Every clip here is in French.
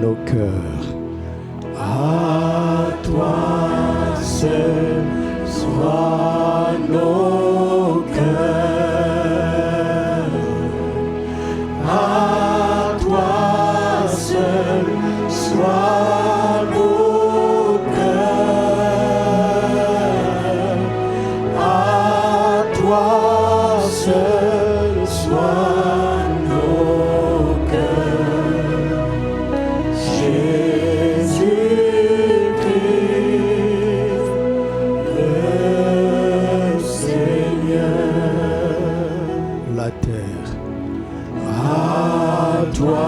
nos cœurs. À toi seul soient nos cœurs. À toi seul soient nos cœurs. À toi seul soient nos cœurs. Jésus-Christ, le Seigneur. La terre. À toi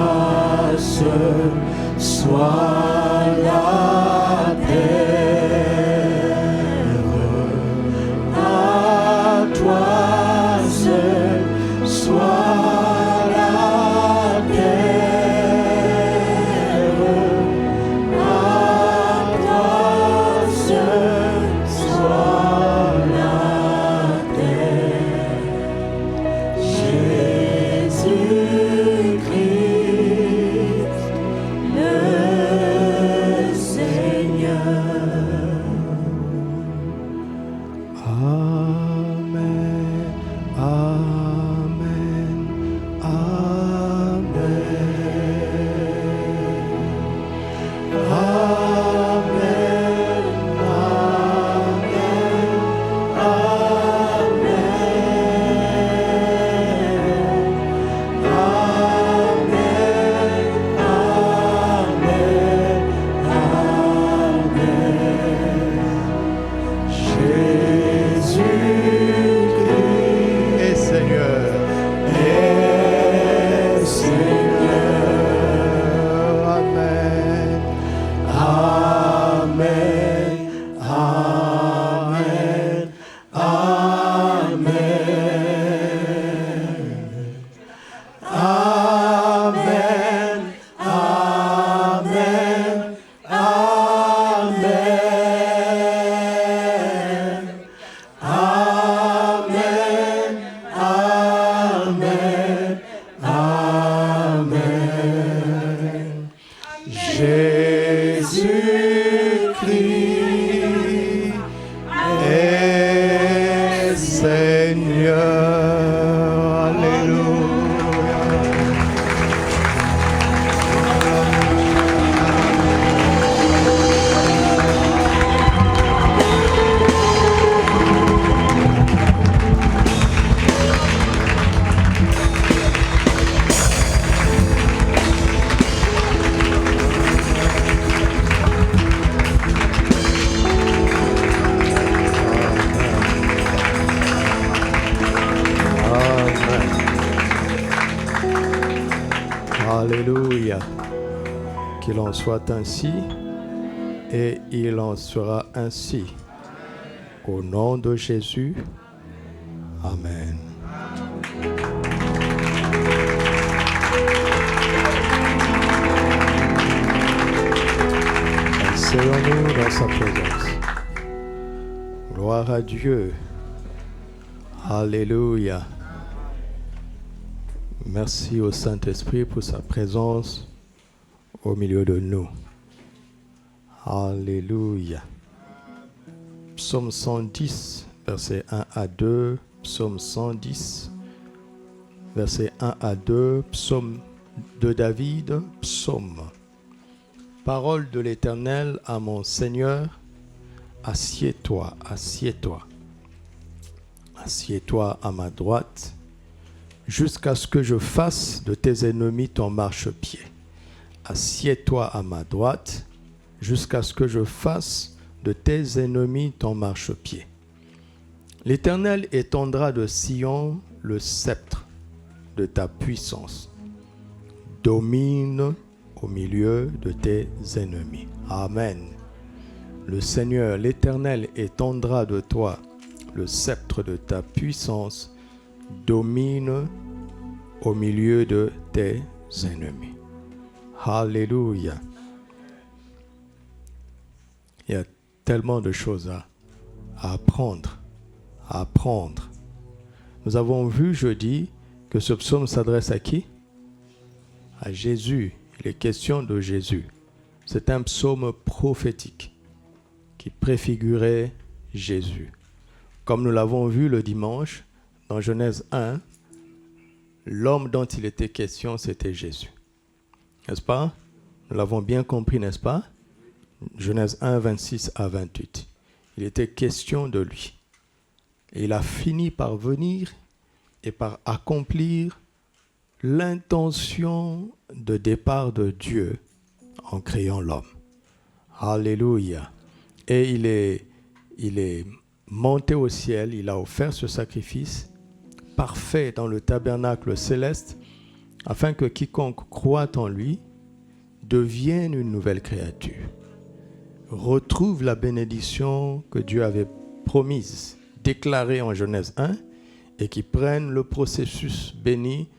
seul soit la terre. À toi seul soit la terre. À toi seul soit la terre. Jésus-Christ, le Seigneur. Amen, Amen, Amen. Amen, Amen, Jésus-Christ est Seigneur. Est Seigneur. Amen. Amen. Amen. Amen. Amen. Amen. Amen. Amen. Amen. Amen. Jésus-Christ est Seigneur. Alléluia. Alléluia. Qu'il en soit ainsi et il en sera ainsi. Au nom de Jésus. Amen. Asseyons-nous dans sa présence. Gloire à Dieu. Alléluia. Merci au Saint-Esprit pour sa présence au milieu de nous. Alléluia. Psaume 110, versets 1 à 2. Psaume 110, versets 1 à 2. Psaume de David. Psaume. Parole de l'Éternel à mon Seigneur. Assieds-toi, assieds-toi. Assieds-toi à ma droite, jusqu'à ce que je fasse de tes ennemis ton marchepied. Assieds-toi à ma droite, jusqu'à ce que je fasse de tes ennemis ton marchepied. L'Éternel étendra de Sion le sceptre de ta puissance. Domine au milieu de tes ennemis. Amen. Le Seigneur, l'Éternel, étendra de toi le sceptre de ta puissance. Domine au milieu de tes ennemis. Alléluia. Il y a tellement de choses à apprendre. Nous avons vu jeudi que ce psaume s'adresse à qui? À Jésus. Il est question de Jésus. C'est un psaume prophétique qui préfigurait Jésus. Comme nous l'avons vu le dimanche, dans Genèse 1, l'homme dont il était question, c'était Jésus. N'est-ce pas? Nous l'avons bien compris, n'est-ce pas? Genèse 1, 26 à 28. Il était question de lui. Et il a fini par venir et par accomplir l'intention de départ de Dieu en créant l'homme. Alléluia. Et il est monté au ciel, il a offert ce sacrifice parfait dans le tabernacle céleste, afin que quiconque croit en lui devienne une nouvelle créature, retrouve la bénédiction que Dieu avait promise, déclarée en Genèse 1, et qui prenne le processus béni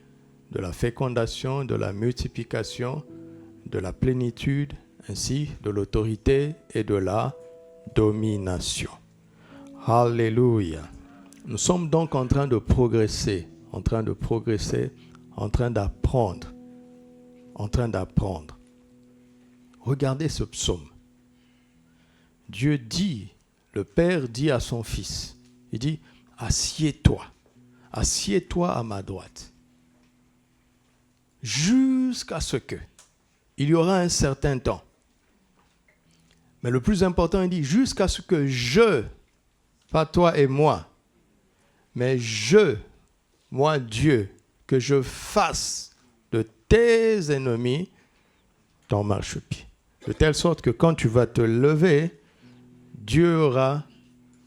de la fécondation, de la multiplication, de la plénitude, ainsi de l'autorité et de la domination. Alléluia. Nous sommes donc en train de progresser, en train d'apprendre. Regardez ce psaume. Dieu dit, le Père dit à son Fils, il dit, assieds-toi à ma droite, jusqu'à ce que il y aura un certain temps. Mais le plus important, il dit, jusqu'à ce que je, pas toi et moi, mais moi Dieu, que je fasse de tes ennemis ton marchepied. De telle sorte que quand tu vas te lever, Dieu aura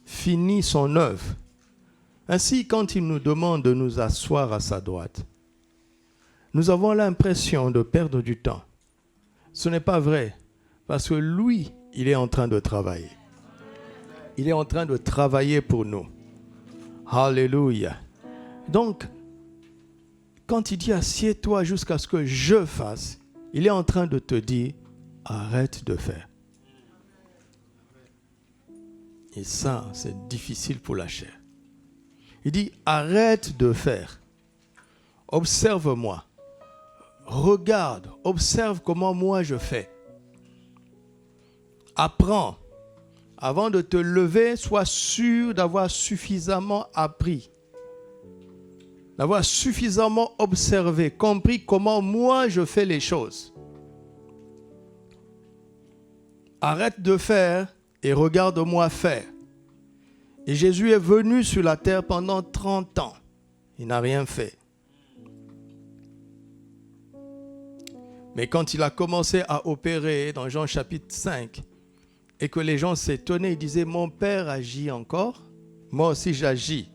fini son œuvre. Ainsi, quand il nous demande de nous asseoir à sa droite, nous avons l'impression de perdre du temps. Ce n'est pas vrai, parce que lui, il est en train de travailler. Il est en train de travailler pour nous. Alléluia. Donc, quand il dit assieds-toi jusqu'à ce que je fasse, il est en train de te dire arrête de faire. Et ça, c'est difficile pour la chair. Il dit arrête de faire. Observe-moi. Regarde, observe comment moi je fais. Apprends. Avant de te lever, sois sûr d'avoir suffisamment appris, d'avoir suffisamment observé, compris comment moi je fais les choses. Arrête de faire et regarde-moi faire. Et Jésus est venu sur la terre pendant 30 ans. Il n'a rien fait. Mais quand il a commencé à opérer dans Jean chapitre 5, et que les gens s'étonnaient, ils disaient, mon Père agit encore, moi aussi j'agis.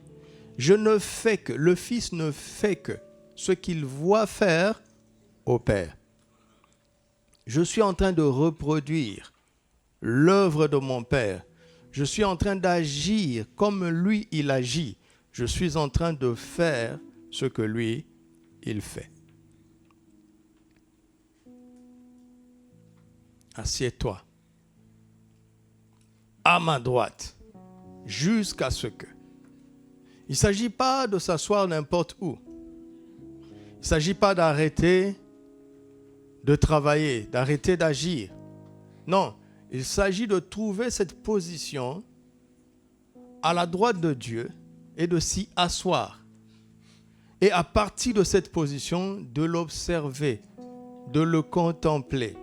Le Fils ne fait que ce qu'il voit faire au Père. Je suis en train de reproduire l'œuvre de mon Père. Je suis en train d'agir comme lui, il agit. Je suis en train de faire ce que lui, il fait. Assieds-toi à ma droite, jusqu'à ce que. Il ne s'agit pas de s'asseoir n'importe où. Il ne s'agit pas d'arrêter de travailler, d'arrêter d'agir. Non, il s'agit de trouver cette position à la droite de Dieu et de s'y asseoir. Et à partir de cette position, de l'observer, de le contempler,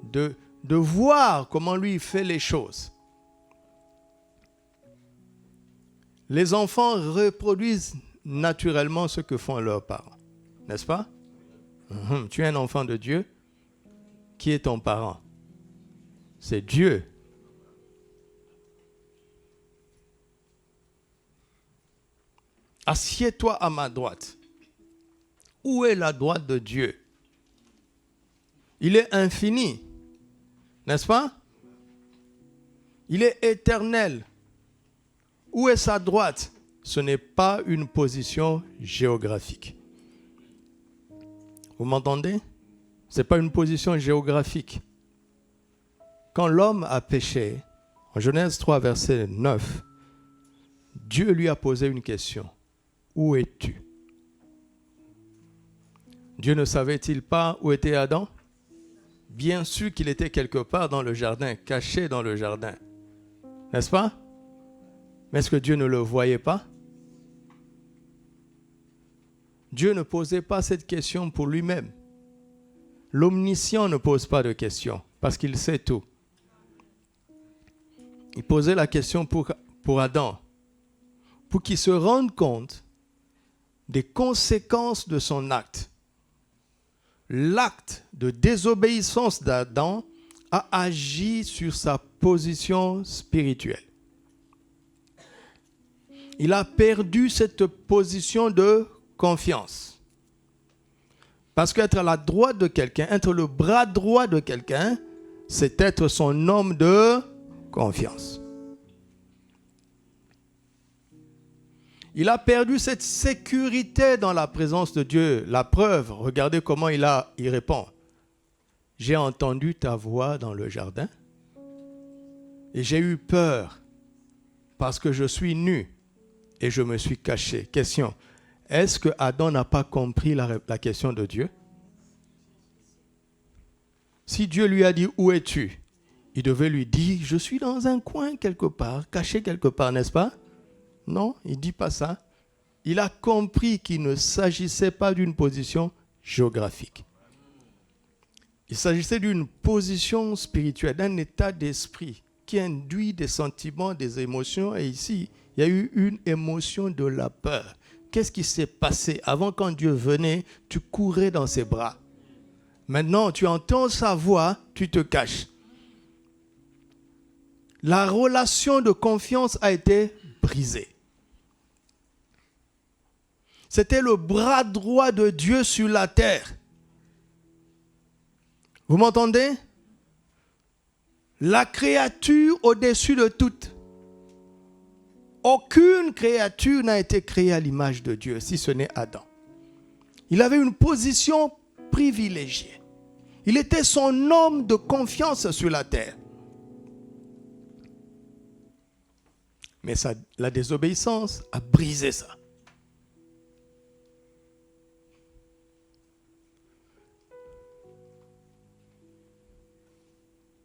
de voir comment lui fait les choses. Les enfants reproduisent naturellement ce que font leurs parents, n'est-ce pas? Tu es un enfant de Dieu. Qui est ton parent? C'est Dieu. Assieds-toi à ma droite. Où est la droite de Dieu? Il est infini, n'est-ce pas? Il est éternel. Où est sa droite? Ce n'est pas une position géographique. Vous m'entendez? Ce n'est pas une position géographique. Quand l'homme a péché, en Genèse 3, verset 9, Dieu lui a posé une question. Où es-tu? Dieu ne savait-il pas où était Adam? Bien sûr qu'il était quelque part dans le jardin, caché dans le jardin. N'est-ce pas? Mais est-ce que Dieu ne le voyait pas? Dieu ne posait pas cette question pour lui-même. L'omniscient ne pose pas de questions parce qu'il sait tout. Il posait la question pour Adam, pour qu'il se rende compte des conséquences de son acte. L'acte de désobéissance d'Adam a agi sur sa position spirituelle. Il a perdu cette position de confiance. Parce qu'être à la droite de quelqu'un, être le bras droit de quelqu'un, c'est être son homme de confiance. Il a perdu cette sécurité dans la présence de Dieu. La preuve, regardez comment il répond. J'ai entendu ta voix dans le jardin et j'ai eu peur parce que je suis nu et je me suis caché. Question, est-ce que Adam n'a pas compris la question de Dieu? Si Dieu lui a dit « Où es-tu » il devait lui dire « Je suis dans un coin quelque part, caché quelque part, n'est-ce pas ?» Non, il ne dit pas ça. Il a compris qu'il ne s'agissait pas d'une position géographique. Il s'agissait d'une position spirituelle, d'un état d'esprit qui induit des sentiments, des émotions. Et ici, il y a eu une émotion de la peur. Qu'est-ce qui s'est passé? Avant, quand Dieu venait, tu courais dans ses bras. Maintenant, tu entends sa voix, tu te caches. La relation de confiance a été brisée. C'était le bras droit de Dieu sur la terre. Vous m'entendez? La créature au-dessus de toute. Aucune créature n'a été créée à l'image de Dieu, si ce n'est Adam. Il avait une position privilégiée. Il était son homme de confiance sur la terre. Mais la désobéissance a brisé ça.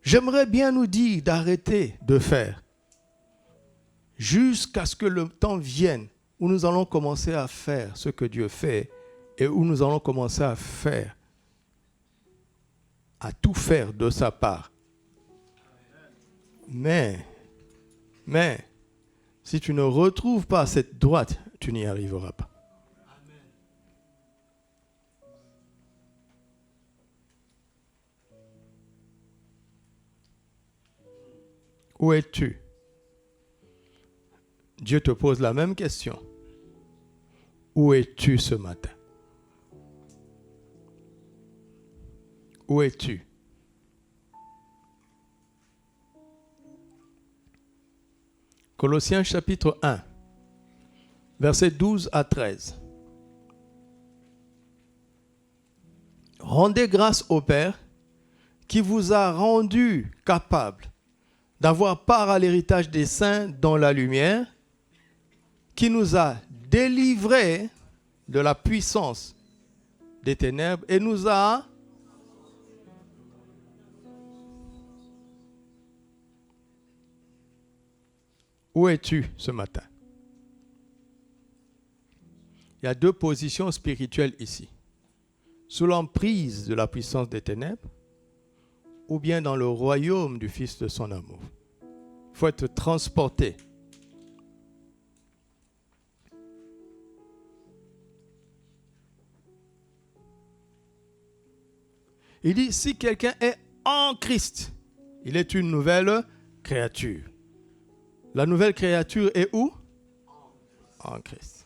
J'aimerais bien nous dire d'arrêter de faire jusqu'à ce que le temps vienne où nous allons commencer à faire ce que Dieu fait et où nous allons commencer à tout faire de sa part. Mais, si tu ne retrouves pas cette droite, tu n'y arriveras pas. Où es-tu? Dieu te pose la même question. Où es-tu ce matin? Où es-tu? Colossiens chapitre 1, versets 12 à 13. Rendez grâce au Père qui vous a rendu capable d'avoir part à l'héritage des saints dans la lumière, qui nous a délivrés de la puissance des ténèbres et nous a... Où es-tu ce matin? Il y a deux positions spirituelles ici. Sous l'emprise de la puissance des ténèbres, ou bien dans le royaume du Fils de son amour. Il faut être transporté. Il dit, si quelqu'un est en Christ, il est une nouvelle créature. La nouvelle créature est où? En Christ.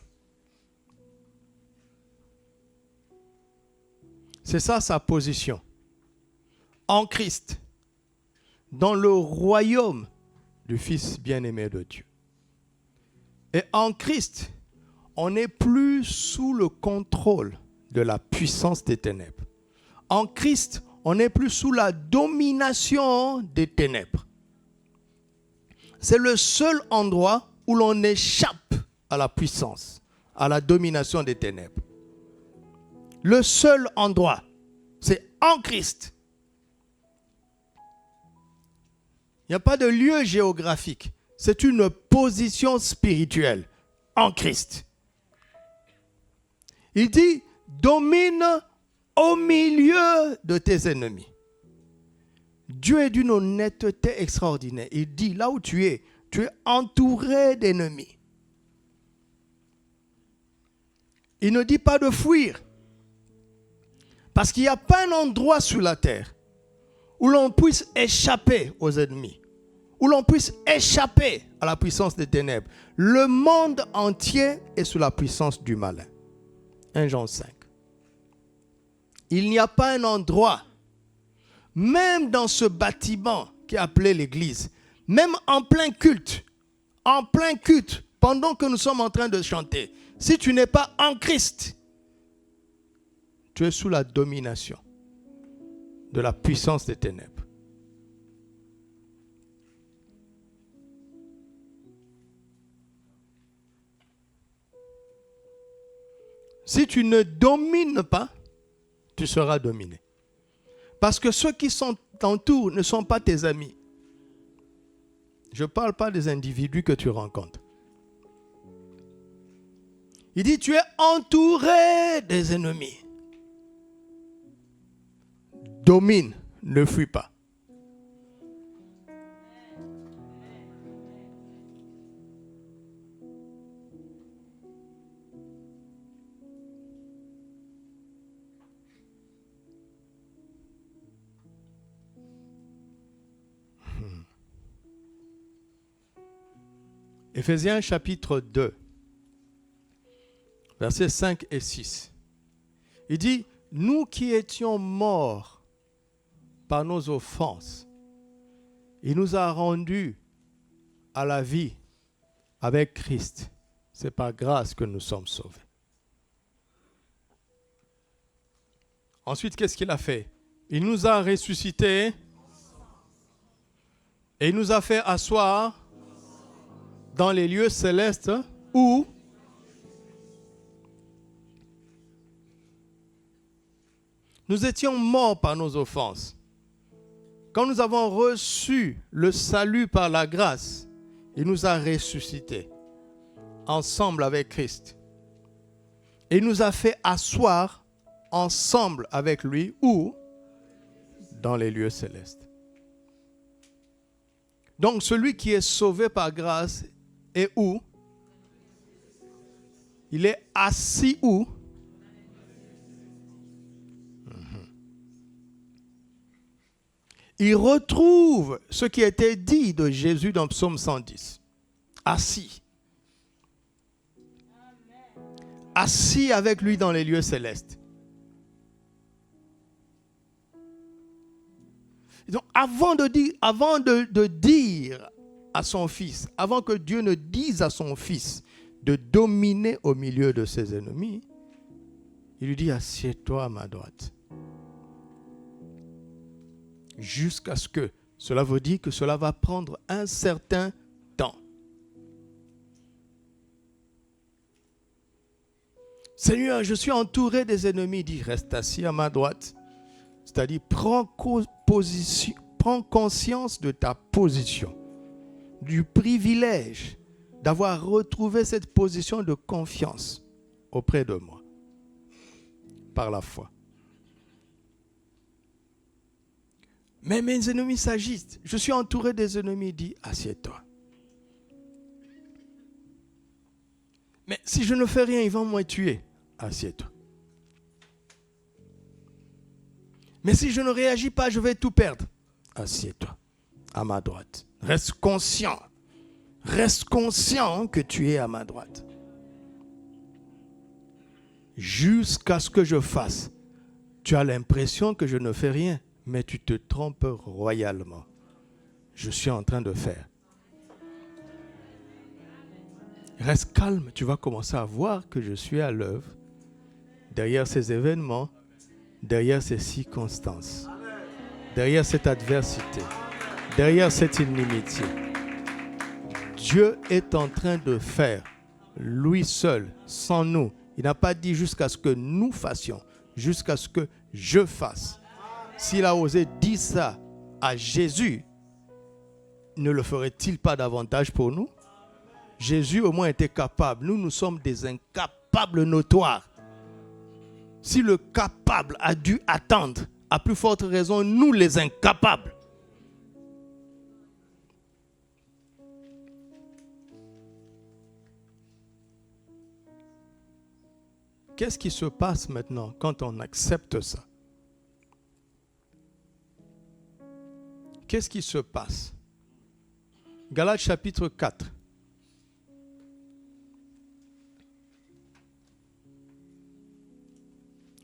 C'est ça sa position. En Christ, dans le royaume du Fils bien-aimé de Dieu. Et en Christ, on n'est plus sous le contrôle de la puissance des ténèbres. En Christ, on n'est plus sous la domination des ténèbres. C'est le seul endroit où l'on échappe à la puissance, à la domination des ténèbres. Le seul endroit, c'est en Christ. Il n'y a pas de lieu géographique. C'est une position spirituelle en Christ. Il dit, domine au milieu de tes ennemis. Dieu est d'une honnêteté extraordinaire. Il dit, là où tu es entouré d'ennemis. Il ne dit pas de fuir. Parce qu'il n'y a pas un endroit sur la terre où l'on puisse échapper aux ennemis, où l'on puisse échapper à la puissance des ténèbres. Le monde entier est sous la puissance du malin. 1 Jean 5. Il n'y a pas un endroit, même dans ce bâtiment qui est appelé l'église, même en plein culte, pendant que nous sommes en train de chanter, si tu n'es pas en Christ, tu es sous la domination de la puissance des ténèbres. Si tu ne domines pas, tu seras dominé. Parce que ceux qui t'entourent ne sont pas tes amis. Je ne parle pas des individus que tu rencontres. Il dit, tu es entouré des ennemis. Domine, ne fuis pas. Éphésiens chapitre 2, versets 5 et 6. Il dit, nous qui étions morts par nos offenses, il nous a rendus à la vie avec Christ. C'est par grâce que nous sommes sauvés. Ensuite, qu'est-ce qu'il a fait? Il nous a ressuscités et il nous a fait asseoir dans les lieux célestes où nous étions morts par nos offenses. Quand nous avons reçu le salut par la grâce, il nous a ressuscités ensemble avec Christ. Et il nous a fait asseoir ensemble avec lui où? Dans les lieux célestes. Donc celui qui est sauvé par grâce est où? Il est assis où? Il retrouve ce qui était dit de Jésus dans Psaume 110. Assis. Assis avec lui dans les lieux célestes. Donc, avant de dire à son fils, avant que Dieu ne dise à son fils de dominer au milieu de ses ennemis, il lui dit, assieds-toi à ma droite. Jusqu'à ce que, cela veut dire que cela va prendre un certain temps. Seigneur, je suis entouré des ennemis. Il dit, reste assis à ma droite. C'est-à-dire, prends conscience de ta position, du privilège d'avoir retrouvé cette position de confiance auprès de moi, par la foi. Mais mes ennemis s'agitent. Je suis entouré des ennemis. Il dit, assieds-toi. Mais si je ne fais rien, ils vont me tuer. Assieds-toi. Mais si je ne réagis pas, je vais tout perdre. Assieds-toi à ma droite. Reste conscient. Reste conscient que tu es à ma droite. Jusqu'à ce que je fasse. Tu as l'impression que je ne fais rien. Mais tu te trompes royalement. Je suis en train de faire. Reste calme, tu vas commencer à voir que je suis à l'œuvre derrière ces événements, derrière ces circonstances, derrière cette adversité, derrière cette inimitié. Dieu est en train de faire, lui seul, sans nous. Il n'a pas dit jusqu'à ce que nous fassions. jusqu'à ce que je fasse. S'il a osé dire ça à Jésus, ne le ferait-il pas davantage pour nous? Jésus au moins était capable. Nous sommes des incapables notoires. Si le capable a dû attendre, à plus forte raison, nous les incapables. Qu'est-ce qui se passe maintenant quand on accepte ça? Qu'est-ce qui se passe? Galates chapitre 4.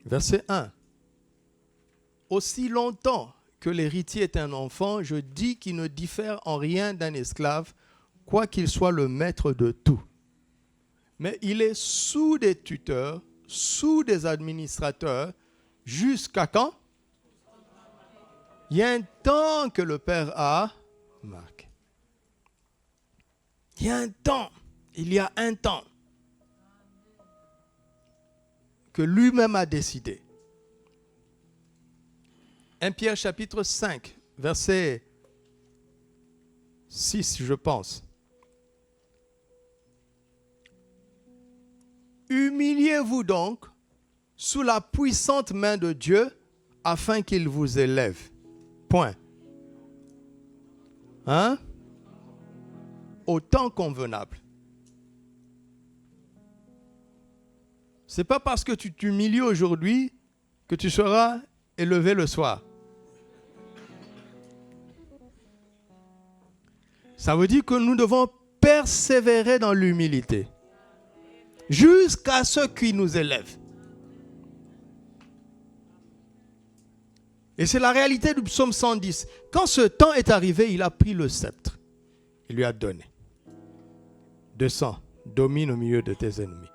Verset 1. Aussi longtemps que l'héritier est un enfant, je dis qu'il ne diffère en rien d'un esclave, quoiqu'il soit le maître de tout. Mais il est sous des tuteurs, sous des administrateurs, jusqu'à quand? Il y a un temps que le Père a marqué. Il y a un temps que lui-même a décidé. 1 Pierre chapitre 5, verset 6, je pense. Humiliez-vous donc sous la puissante main de Dieu afin qu'il vous élève. Point. Hein? Au temps convenable. Ce n'est pas parce que tu t'humilies aujourd'hui que tu seras élevé le soir. Ça veut dire que nous devons persévérer dans l'humilité jusqu'à ce qui nous élève. Et c'est la réalité du psaume 110. Quand ce temps est arrivé, il a pris le sceptre. Il lui a donné. Descends, domine au milieu de tes ennemis.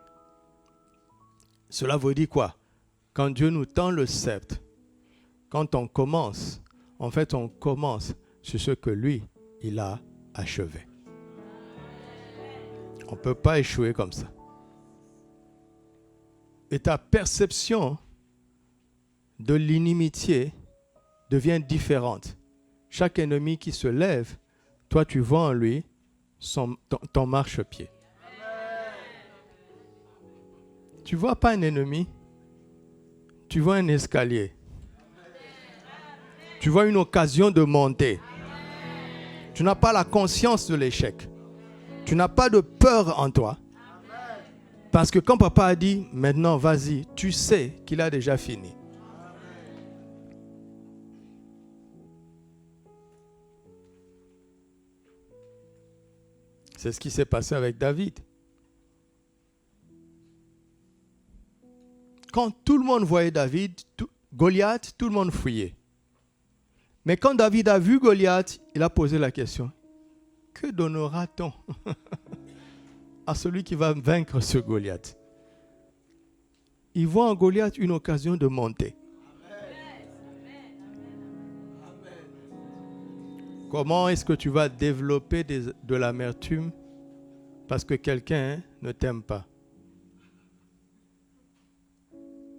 Cela veut dire quoi? Quand Dieu nous tend le sceptre, quand on commence, en fait on commence sur ce que lui, il a achevé. On ne peut pas échouer comme ça. Et ta perception de l'inimitié devient différente. Chaque ennemi qui se lève, toi tu vois en lui ton marchepied. Tu ne vois pas un ennemi, tu vois un escalier. Tu vois une occasion de monter. Tu n'as pas la conscience de l'échec. Tu n'as pas de peur en toi. Parce que quand papa a dit, maintenant vas-y, tu sais qu'il a déjà fini. C'est ce qui s'est passé avec David. Quand tout le monde voyait David, Goliath, tout le monde fuyait. Mais quand David a vu Goliath, il a posé la question, que donnera-t-on à celui qui va vaincre ce Goliath? Il voit en Goliath une occasion de monter. Comment est-ce que tu vas développer de l'amertume parce que quelqu'un ne t'aime pas?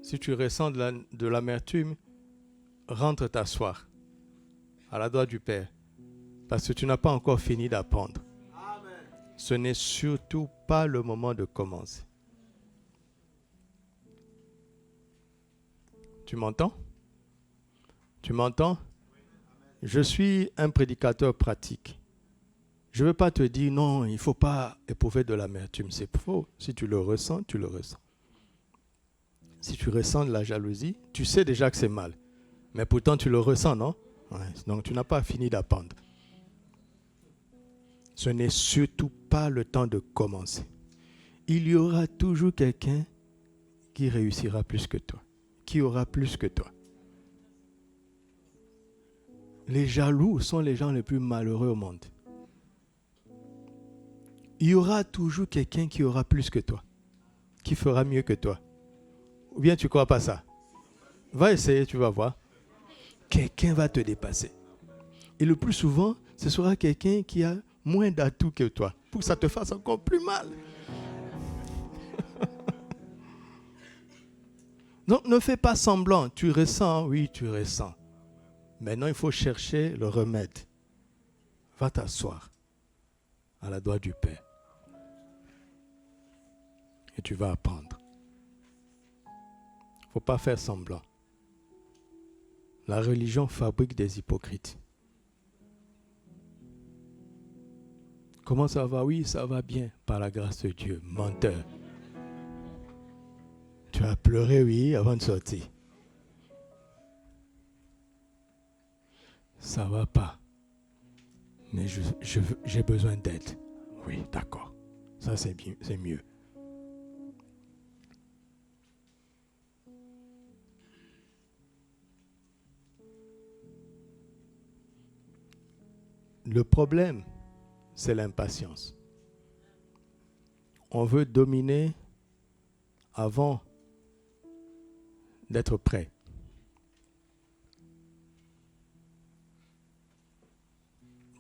Si tu ressens de l'amertume, rentre t'asseoir à la droite du Père. Parce que tu n'as pas encore fini d'apprendre. Ce n'est surtout pas le moment de commencer. Tu m'entends? Tu m'entends? Je suis un prédicateur pratique. Je ne veux pas te dire non, il ne faut pas éprouver de l'amertume. C'est faux. Si tu le ressens, tu le ressens. Si tu ressens de la jalousie, tu sais déjà que c'est mal. Mais pourtant, tu le ressens, non? Ouais, donc, tu n'as pas fini d'apprendre. Ce n'est surtout pas le temps de commencer. Il y aura toujours quelqu'un qui réussira plus que toi, qui aura plus que toi. Les jaloux sont les gens les plus malheureux au monde. Il y aura toujours quelqu'un qui aura plus que toi, qui fera mieux que toi. Ou bien tu ne crois pas ça? Va essayer, tu vas voir. Quelqu'un va te dépasser. Et le plus souvent, ce sera quelqu'un qui a moins d'atouts que toi, pour que ça te fasse encore plus mal. Donc ne fais pas semblant. Tu ressens, oui, tu ressens. Maintenant, il faut chercher le remède. Va t'asseoir à la droite du Père. Et tu vas apprendre. Il ne faut pas faire semblant. La religion fabrique des hypocrites. Comment ça va? Oui, ça va bien, par la grâce de Dieu. Menteur. Tu as pleuré, oui, avant de sortir. Ça va pas. Mais j'ai besoin d'aide. Oui, d'accord. Ça, c'est bien, c'est mieux. Le problème, c'est l'impatience. On veut dominer avant d'être prêt.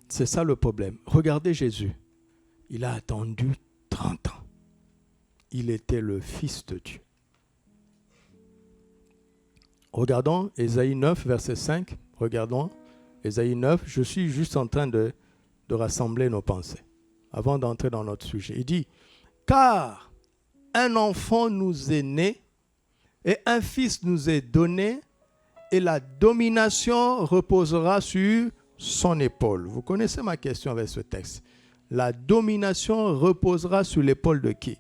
C'est ça le problème. Regardez Jésus. Il a attendu 30 ans. Il était le Fils de Dieu. Regardons Ésaïe 9, verset 5. Regardons Ésaïe 9. Je suis juste en train de rassembler nos pensées avant d'entrer dans notre sujet. Il dit, car un enfant nous est né et un fils nous est donné et la domination reposera sur son épaule. Vous connaissez ma question avec ce texte. La domination reposera sur l'épaule de qui?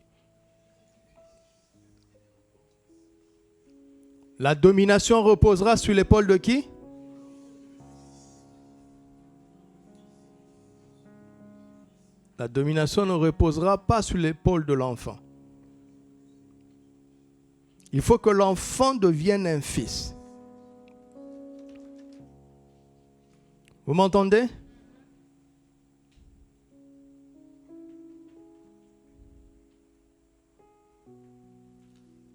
La domination reposera sur l'épaule de qui? La domination ne reposera pas sur l'épaule de l'enfant. Il faut que l'enfant devienne un fils. Vous m'entendez?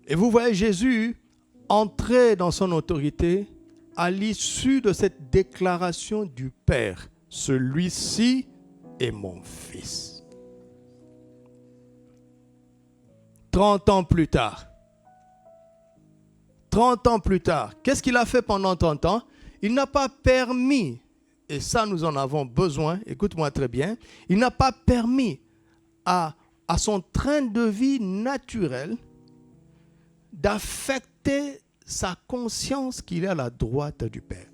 Et vous voyez Jésus entrer dans son autorité à l'issue de cette déclaration du Père. Celui-ci est mon fils. 30 ans plus tard. 30 ans plus tard. Qu'est-ce qu'il a fait pendant 30 ans? Il n'a pas permis, et ça nous en avons besoin, écoute-moi très bien, il n'a pas permis à son train de vie naturel d'affecter sa conscience qu'il est à la droite du Père.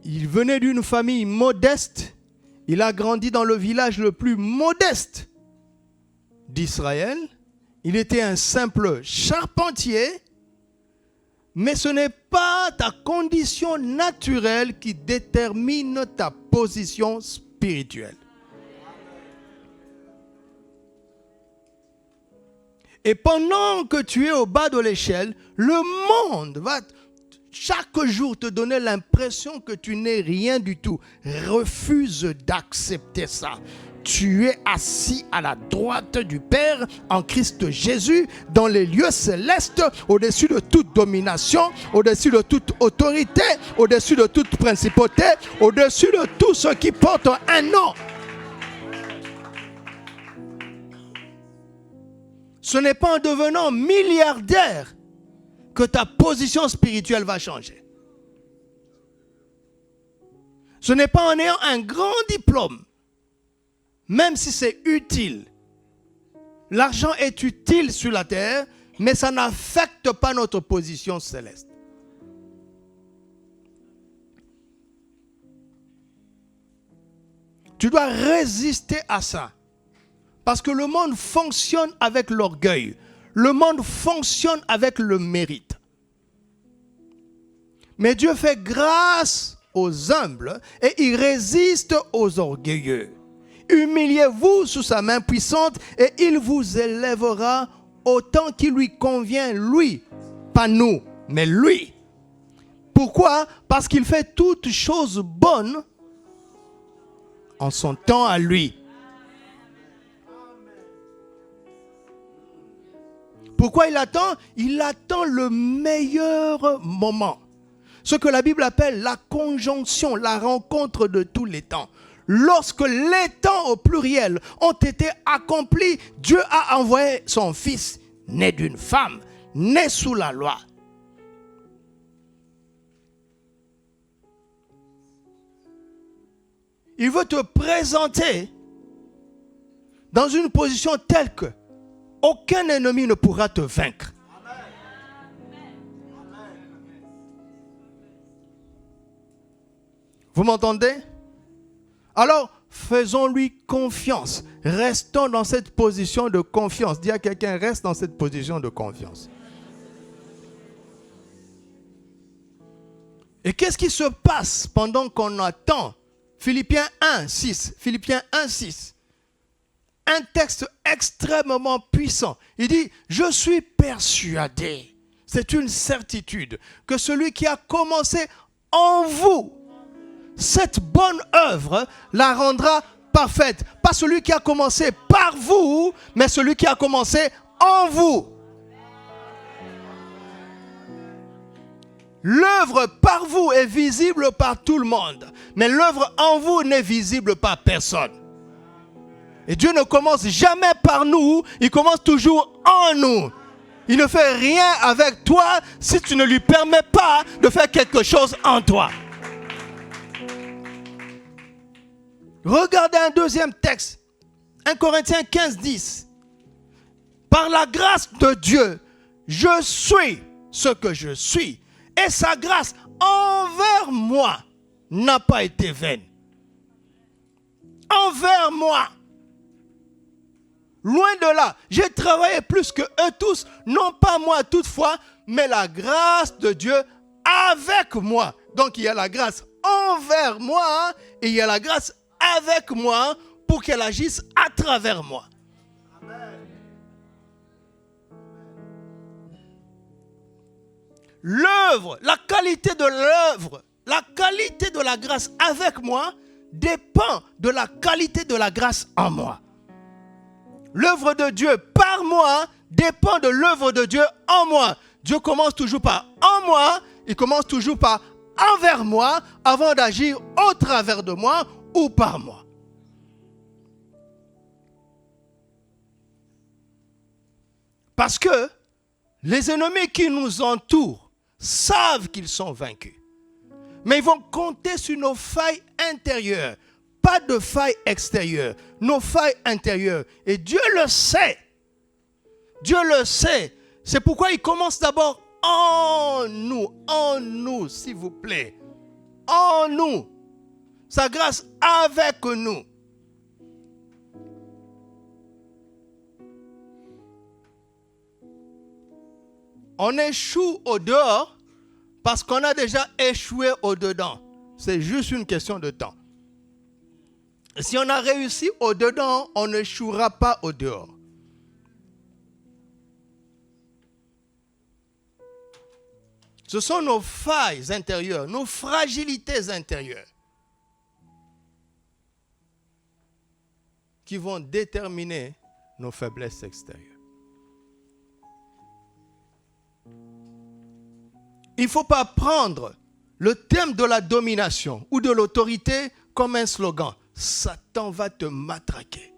Il venait d'une famille modeste. Il a grandi dans le village le plus modeste d'Israël. Il était un simple charpentier. Mais ce n'est pas ta condition naturelle qui détermine ta position spirituelle. Et pendant que tu es au bas de l'échelle, le monde va chaque jour te donner l'impression que tu n'es rien du tout. Refuse d'accepter ça. Tu es assis à la droite du Père en Christ Jésus dans les lieux célestes, au-dessus de toute domination, au-dessus de toute autorité, au-dessus de toute principauté, au-dessus de tout ce qui porte un nom. Ce n'est pas en devenant milliardaire que ta position spirituelle va changer. Ce n'est pas en ayant un grand diplôme, même si c'est utile. L'argent est utile sur la terre, mais ça n'affecte pas notre position céleste. Tu dois résister à ça. Parce que le monde fonctionne avec l'orgueil. Le monde fonctionne avec le mérite. Mais Dieu fait grâce aux humbles et il résiste aux orgueilleux. Humiliez-vous sous sa main puissante et il vous élèvera autant qu'il lui convient, lui. Pas nous, mais lui. Pourquoi? Parce qu'il fait toutes choses bonnes en son temps à lui. Pourquoi il attend? Il attend le meilleur moment. Ce que la Bible appelle la conjonction, la rencontre de tous les temps. Lorsque les temps au pluriel ont été accomplis, Dieu a envoyé son Fils, né d'une femme, né sous la loi. Il veut te présenter dans une position telle que aucun ennemi ne pourra te vaincre. Vous m'entendez? Alors, faisons-lui confiance. Restons dans cette position de confiance. Dis à quelqu'un, reste dans cette position de confiance. Et qu'est-ce qui se passe pendant qu'on attend? Philippiens 1, 6. Philippiens 1, 6. Un texte extrêmement puissant. Il dit, je suis persuadé, c'est une certitude, que celui qui a commencé en vous, cette bonne œuvre la rendra parfaite. Pas celui qui a commencé par vous, mais celui qui a commencé en vous. L'œuvre par vous est visible par tout le monde, mais l'œuvre en vous n'est visible par personne. Et Dieu ne commence jamais par nous, il commence toujours en nous. Il ne fait rien avec toi si tu ne lui permets pas de faire quelque chose en toi. Regardez un deuxième texte, 1 Corinthiens 15, 10. Par la grâce de Dieu, je suis ce que je suis. Et sa grâce envers moi n'a pas été vaine. Envers moi. Loin de là, j'ai travaillé plus que eux tous, non pas moi toutefois, mais la grâce de Dieu avec moi. Donc il y a la grâce envers moi et il y a la grâce avec moi pour qu'elle agisse à travers moi. L'œuvre, la qualité de l'œuvre, la qualité de la grâce avec moi dépend de la qualité de la grâce en moi. L'œuvre de Dieu par moi dépend de l'œuvre de Dieu en moi. Dieu commence toujours par en moi, il commence toujours par envers moi avant d'agir au travers de moi ou par moi. Parce que les ennemis qui nous entourent savent qu'ils sont vaincus. Mais ils vont compter sur nos failles intérieures. Pas de failles extérieures, nos failles intérieures. Et Dieu le sait. Dieu le sait. C'est pourquoi il commence d'abord en nous, s'il vous plaît. En nous. Sa grâce avec nous. On échoue au dehors parce qu'on a déjà échoué au dedans. C'est juste une question de temps. Si on a réussi au dedans, on n'échouera pas au dehors. Ce sont nos failles intérieures, nos fragilités intérieures qui vont déterminer nos faiblesses extérieures. Il ne faut pas prendre le thème de la domination ou de l'autorité comme un slogan. Satan va te matraquer.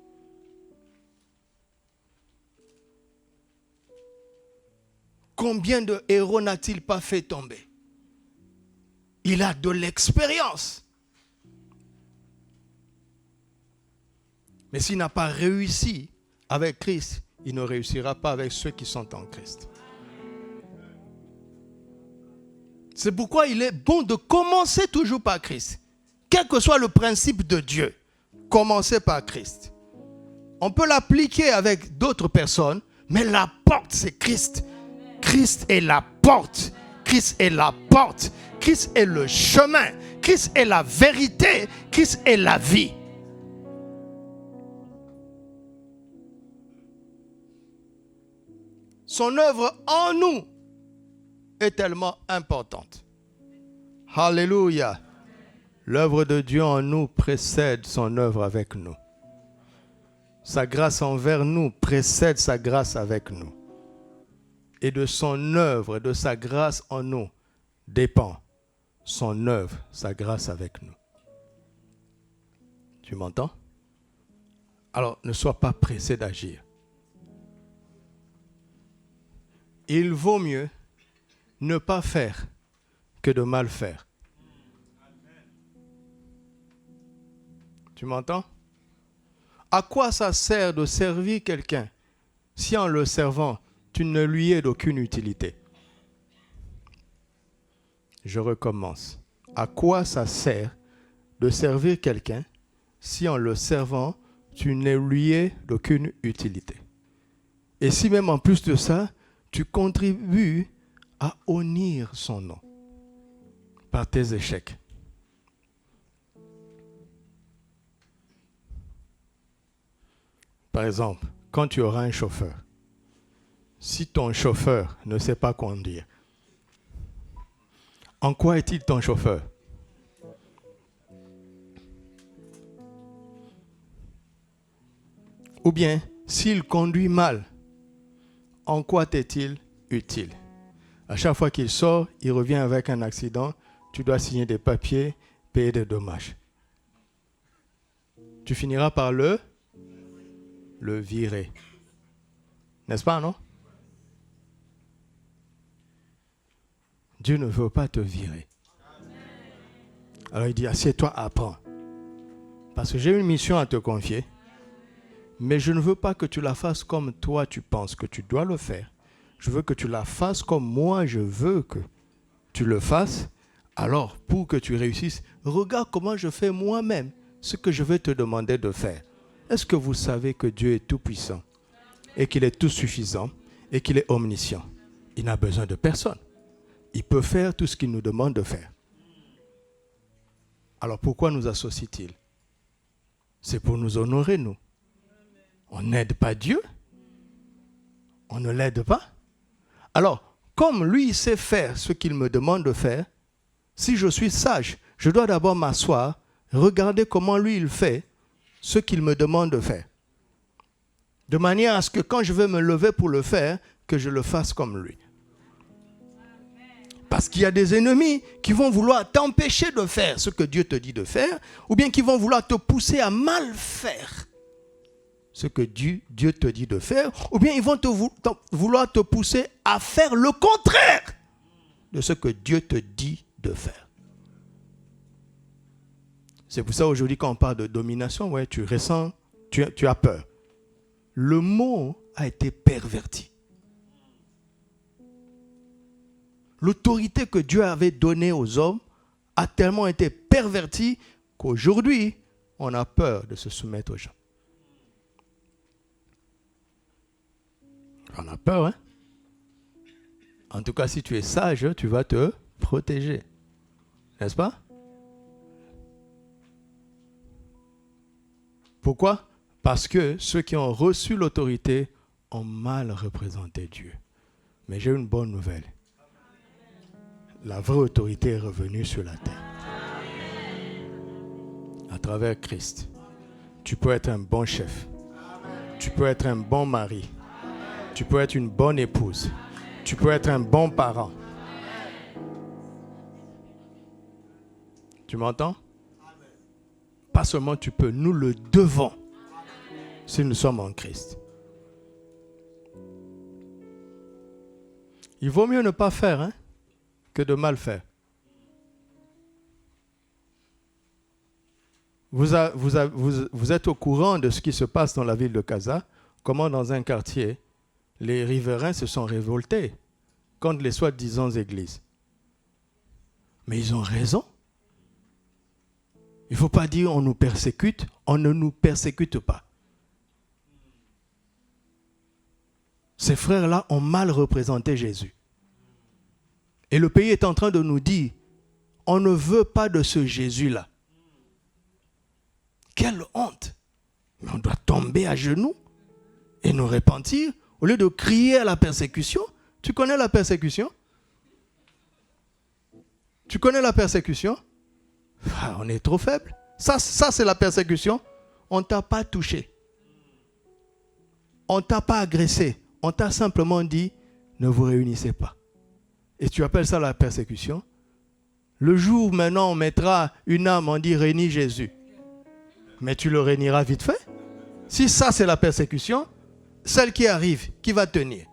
Combien de héros n'a-t-il pas fait tomber? Il a de l'expérience. Mais s'il n'a pas réussi avec Christ, il ne réussira pas avec ceux qui sont en Christ. C'est pourquoi il est bon de commencer toujours par Christ. Quel que soit le principe de Dieu, commencez par Christ. On peut l'appliquer avec d'autres personnes, mais la porte, c'est Christ. Christ est la porte. Christ est la porte. Christ est le chemin. Christ est la vérité. Christ est la vie. Son œuvre en nous est tellement importante. Alléluia. L'œuvre de Dieu en nous précède son œuvre avec nous. Sa grâce envers nous précède sa grâce avec nous. Et de son œuvre, de sa grâce en nous, dépend son œuvre, sa grâce avec nous. Tu m'entends? Alors, ne sois pas pressé d'agir. Il vaut mieux ne pas faire que de mal faire. Tu m'entends? À quoi ça sert de servir quelqu'un si en le servant, tu ne lui es d'aucune utilité? Je recommence. À quoi ça sert de servir quelqu'un si en le servant, tu ne lui es d'aucune utilité? Et si même en plus de ça, tu contribues à honnir son nom par tes échecs. Par exemple, quand tu auras un chauffeur, si ton chauffeur ne sait pas conduire, en quoi est-il ton chauffeur? Ou bien, s'il conduit mal, en quoi t'est-il utile? À chaque fois qu'il sort, il revient avec un accident, tu dois signer des papiers, payer des dommages. Tu finiras par le virer. N'est-ce pas, non? Dieu ne veut pas te virer. Alors il dit, assieds-toi, apprends. Parce que j'ai une mission à te confier, mais je ne veux pas que tu la fasses comme toi tu penses que tu dois le faire. Je veux que tu la fasses comme moi je veux que tu le fasses. Alors, pour que tu réussisses, regarde comment je fais moi-même ce que je vais te demander de faire. Est-ce que vous savez que Dieu est tout-puissant et qu'il est tout suffisant et qu'il est omniscient? Il n'a besoin de personne. Il peut faire tout ce qu'il nous demande de faire. Alors pourquoi nous associe-t-il? C'est pour nous honorer, nous. On n'aide pas Dieu. On ne l'aide pas. Alors, comme lui, il sait faire ce qu'il me demande de faire, si je suis sage, je dois d'abord m'asseoir, regarder comment lui, il fait ce qu'il me demande de faire. De manière à ce que quand je vais me lever pour le faire, que je le fasse comme lui. Parce qu'il y a des ennemis qui vont vouloir t'empêcher de faire ce que Dieu te dit de faire, ou bien qui vont vouloir te pousser à mal faire ce que Dieu te dit de faire, ou bien ils vont vouloir te pousser à faire le contraire de ce que Dieu te dit de faire. C'est pour ça aujourd'hui quand on parle de domination, ouais, tu ressens, tu as peur. Le mot a été perverti. L'autorité que Dieu avait donnée aux hommes a tellement été pervertie qu'aujourd'hui, on a peur de se soumettre aux gens. On a peur, hein? En tout cas, si tu es sage, tu vas te protéger. N'est-ce pas? Pourquoi? Parce que ceux qui ont reçu l'autorité ont mal représenté Dieu. Mais j'ai une bonne nouvelle. La vraie autorité est revenue sur la terre. À travers Christ. Tu peux être un bon chef. Tu peux être un bon mari. Tu peux être une bonne épouse. Tu peux être un bon parent. Tu m'entends? Pas seulement tu peux, nous le devons si nous sommes en Christ. Il vaut mieux ne pas faire, hein, que de mal faire. Vous êtes au courant de ce qui se passe dans la ville de Casa, comment dans un quartier, les riverains se sont révoltés contre les soi-disant églises. Mais ils ont raison. Il ne faut pas dire on nous persécute, on ne nous persécute pas. Ces frères-là ont mal représenté Jésus. Et le pays est en train de nous dire, on ne veut pas de ce Jésus-là. Quelle honte! Mais on doit tomber à genoux et nous repentir au lieu de crier à la persécution. Tu connais la persécution? Tu connais la persécution? Ah, on est trop faible. Ça c'est la persécution. On ne t'a pas touché. On ne t'a pas agressé. On t'a simplement dit, ne vous réunissez pas. Et tu appelles ça la persécution? Le jour où maintenant on mettra une âme, on dit réunis Jésus. Mais tu le réuniras vite fait. Si ça c'est la persécution, celle qui arrive, qui va tenir?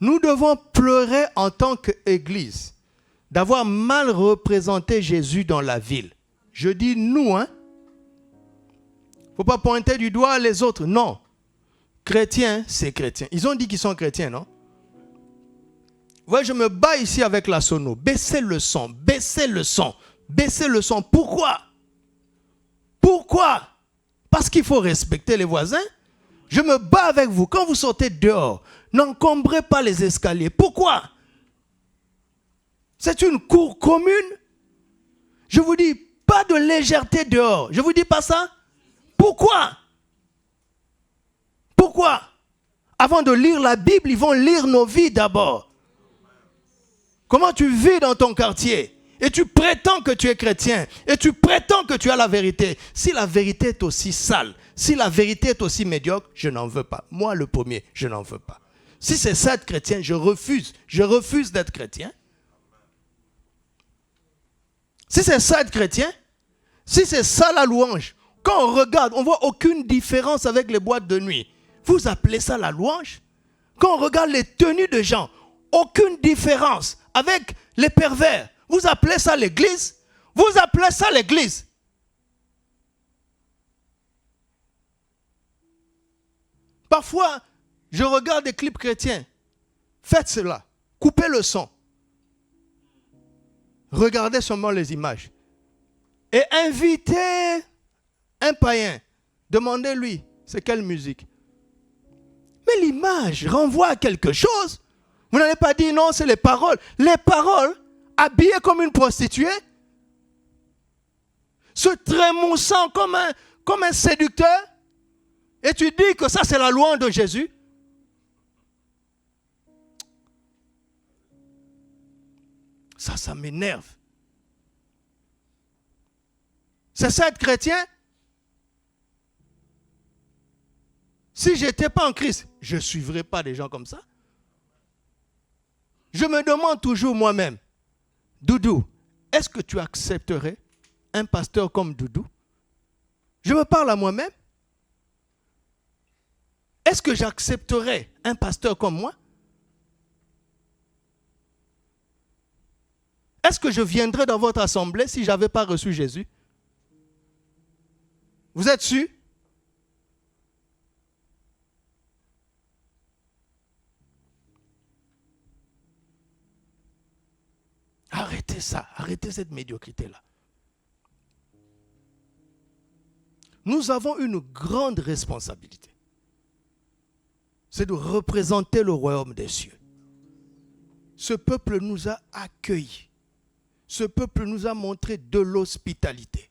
Nous devons pleurer en tant qu'Église d'avoir mal représenté Jésus dans la ville. Je dis nous, hein. Il ne faut pas pointer du doigt les autres. Non. Chrétiens, c'est chrétien. Ils ont dit qu'ils sont chrétiens, non? Ouais, je me bats ici avec la sono. Baissez le son, baissez le son, baissez le son. Pourquoi? Pourquoi? Parce qu'il faut respecter les voisins. Je me bats avec vous. Quand vous sortez dehors, n'encombrez pas les escaliers. Pourquoi? C'est une cour commune. Je vous dis, pas de légèreté dehors. Je vous dis pas ça? Pourquoi? Pourquoi? Avant de lire la Bible, ils vont lire nos vies d'abord. Comment tu vis dans ton quartier? Et tu prétends que tu es chrétien. Et tu prétends que tu as la vérité. Si la vérité est aussi sale, si la vérité est aussi médiocre, je n'en veux pas. Moi, le premier, je n'en veux pas. Si c'est ça être chrétien, je refuse. Je refuse d'être chrétien. Si c'est ça être chrétien, si c'est ça la louange, quand on regarde, on ne voit aucune différence avec les boîtes de nuit. Vous appelez ça la louange? Quand on regarde les tenues de gens, aucune différence avec les pervers. Vous appelez ça l'église? Vous appelez ça l'église? Parfois, je regarde des clips chrétiens. Faites cela. Coupez le son. Regardez seulement les images. Et invitez un païen. Demandez-lui, c'est quelle musique? Mais l'image renvoie à quelque chose. Vous n'allez pas dire non, c'est les paroles. Les paroles, habillées comme une prostituée, se trémoussant comme un séducteur, et tu dis que ça c'est la louange de Jésus. Ça m'énerve. C'est ça être chrétien? Si je n'étais pas en Christ, je ne suivrais pas des gens comme ça. Je me demande toujours moi-même, Doudou, est-ce que tu accepterais un pasteur comme Doudou? Je me parle à moi-même. Est-ce que j'accepterais un pasteur comme moi? Est-ce que je viendrais dans votre assemblée si je n'avais pas reçu Jésus? Vous êtes sûr? Arrêtez ça, arrêtez cette médiocrité-là. Nous avons une grande responsabilité. C'est de représenter le royaume des cieux. Ce peuple nous a accueillis. Ce peuple nous a montré de l'hospitalité.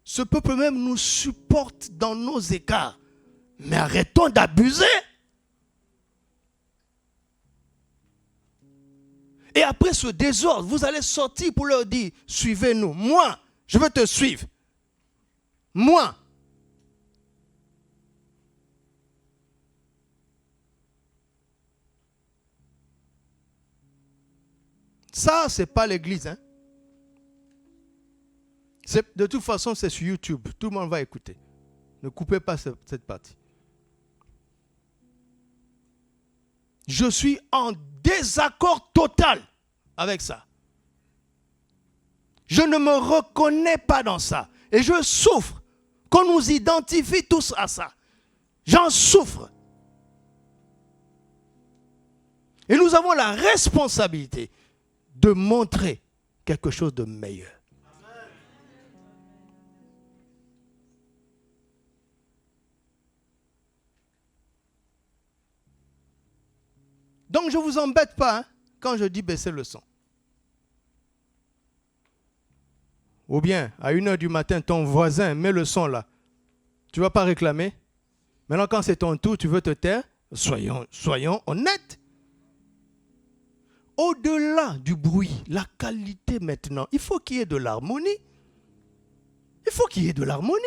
Ce peuple même nous supporte dans nos écarts. Mais arrêtons d'abuser. Et après ce désordre, vous allez sortir pour leur dire, suivez-nous. Moi, je veux te suivre. Moi. Ça, ce n'est pas l'église. Hein? De toute façon, c'est sur YouTube. Tout le monde va écouter. Ne coupez pas cette partie. Je suis en désaccord total avec ça. Je ne me reconnais pas dans ça. Et je souffre qu'on nous identifie tous à ça. J'en souffre. Et nous avons la responsabilité de montrer quelque chose de meilleur. Donc je ne vous embête pas quand je dis baisser le son. Ou bien, à 1h du matin, ton voisin met le son là. Tu ne vas pas réclamer. Maintenant, quand c'est ton tour, tu veux te taire. Soyons honnêtes. Au-delà du bruit, la qualité maintenant, il faut qu'il y ait de l'harmonie. Il faut qu'il y ait de l'harmonie.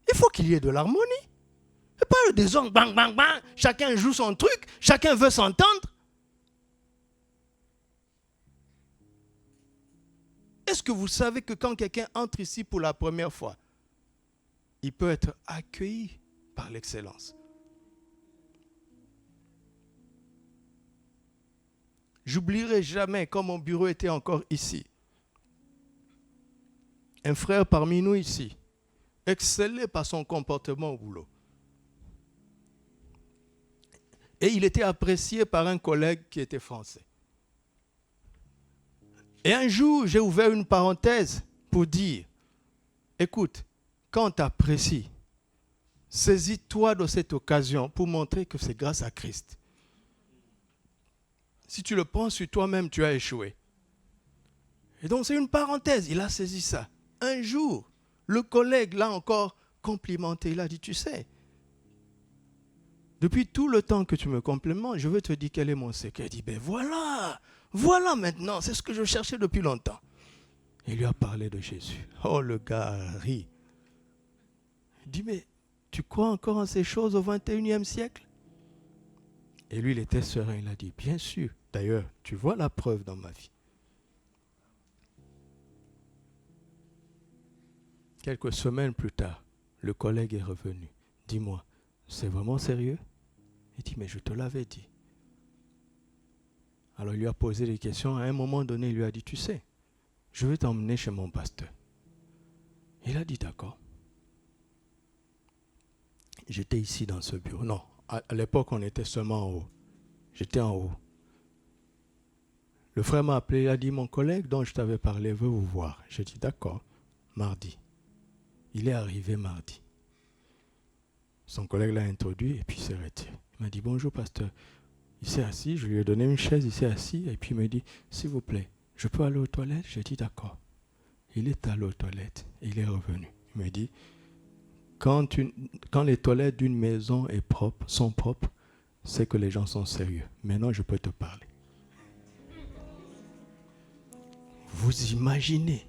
Il faut qu'il y ait de l'harmonie. Et pas le désordre, bang, bang, bang. Chacun joue son truc, chacun veut s'entendre. Est-ce que vous savez que quand quelqu'un entre ici pour la première fois, il peut être accueilli par l'excellence? J'oublierai jamais quand mon bureau était encore ici. Un frère parmi nous ici, excellait par son comportement au boulot. Et il était apprécié par un collègue qui était français. Et un jour, j'ai ouvert une parenthèse pour dire, écoute, quand on t'apprécie, saisis-toi de cette occasion pour montrer que c'est grâce à Christ. Si tu le prends sur toi-même, tu as échoué. Et donc c'est une parenthèse, il a saisi ça. Un jour, le collègue l'a encore complimenté, il a dit, tu sais, depuis tout le temps que tu me complimentes, je veux te dire quel est mon secret. Il dit, ben voilà maintenant, c'est ce que je cherchais depuis longtemps. Il lui a parlé de Jésus. Oh, le gars rit. Il dit, mais tu crois encore en ces choses au 21e siècle? Et lui, il était serein, il a dit, bien sûr. D'ailleurs, tu vois la preuve dans ma vie. Quelques semaines plus tard, le collègue est revenu. Dis-moi, c'est vraiment sérieux? Il dit, mais je te l'avais dit. Alors il lui a posé des questions. À un moment donné, il lui a dit, tu sais, je vais t'emmener chez mon pasteur. Il a dit, d'accord. J'étais ici dans ce bureau. Non, à l'époque, on était seulement en haut. J'étais en haut. Le frère m'a appelé, il a dit, mon collègue dont je t'avais parlé veut vous voir. J'ai dit, d'accord, mardi. Il est arrivé mardi. Son collègue l'a introduit et puis il s'est retiré. Il m'a dit, bonjour pasteur. Il s'est assis, je lui ai donné une chaise, il s'est assis et puis il me dit, s'il vous plaît, je peux aller aux toilettes? J'ai dit, d'accord. Il est allé aux toilettes et il est revenu. Il me dit, quand les toilettes d'une maison sont propres, c'est que les gens sont sérieux. Maintenant, je peux te parler. Vous imaginez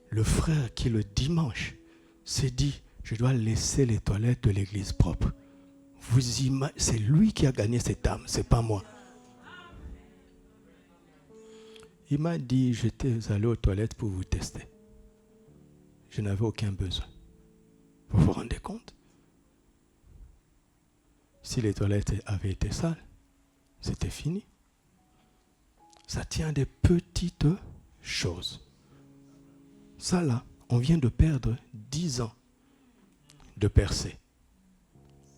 le frère qui le dimanche s'est dit, je dois laisser les toilettes de l'église propres. C'est lui qui a gagné cette âme, c'est pas moi. Il m'a dit, j'étais allé aux toilettes pour vous tester. Je n'avais aucun besoin. Vous vous rendez compte? Si les toilettes avaient été sales, c'était fini. Ça tient des petites choses. Ça là, on vient de perdre 10 ans de percée.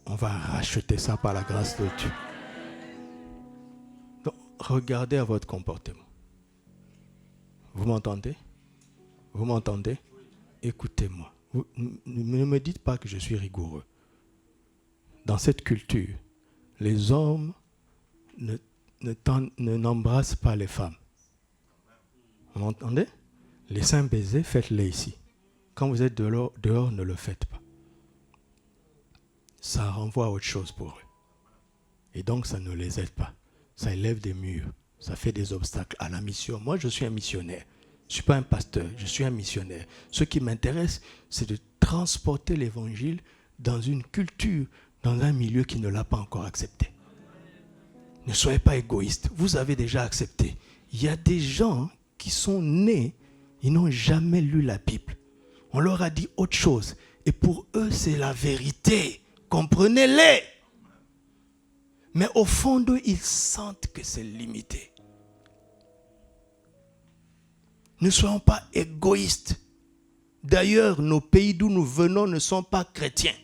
On va racheter ça par la grâce de Dieu. Donc, regardez à votre comportement. Vous m'entendez? Vous m'entendez? Écoutez-moi. Ne me dites pas que je suis rigoureux. Dans cette culture, les hommes n'embrassent pas les femmes. Vous m'entendez? Les saints baisers, faites-les ici. Quand vous êtes dehors, ne le faites pas. Ça renvoie à autre chose pour eux. Et donc, ça ne les aide pas. Ça élève des murs. Ça fait des obstacles à la mission. Moi, je suis un missionnaire. Je ne suis pas un pasteur, je suis un missionnaire. Ce qui m'intéresse, c'est de transporter l'évangile dans une culture, dans un milieu qui ne l'a pas encore accepté. Ne soyez pas égoïste. Vous avez déjà accepté. Il y a des gens qui sont nés, ils n'ont jamais lu la Bible. On leur a dit autre chose. Et pour eux, c'est la vérité. Comprenez-les. Mais au fond d'eux, ils sentent que c'est limité. Ne soyons pas égoïstes. D'ailleurs, nos pays d'où nous venons ne sont pas chrétiens.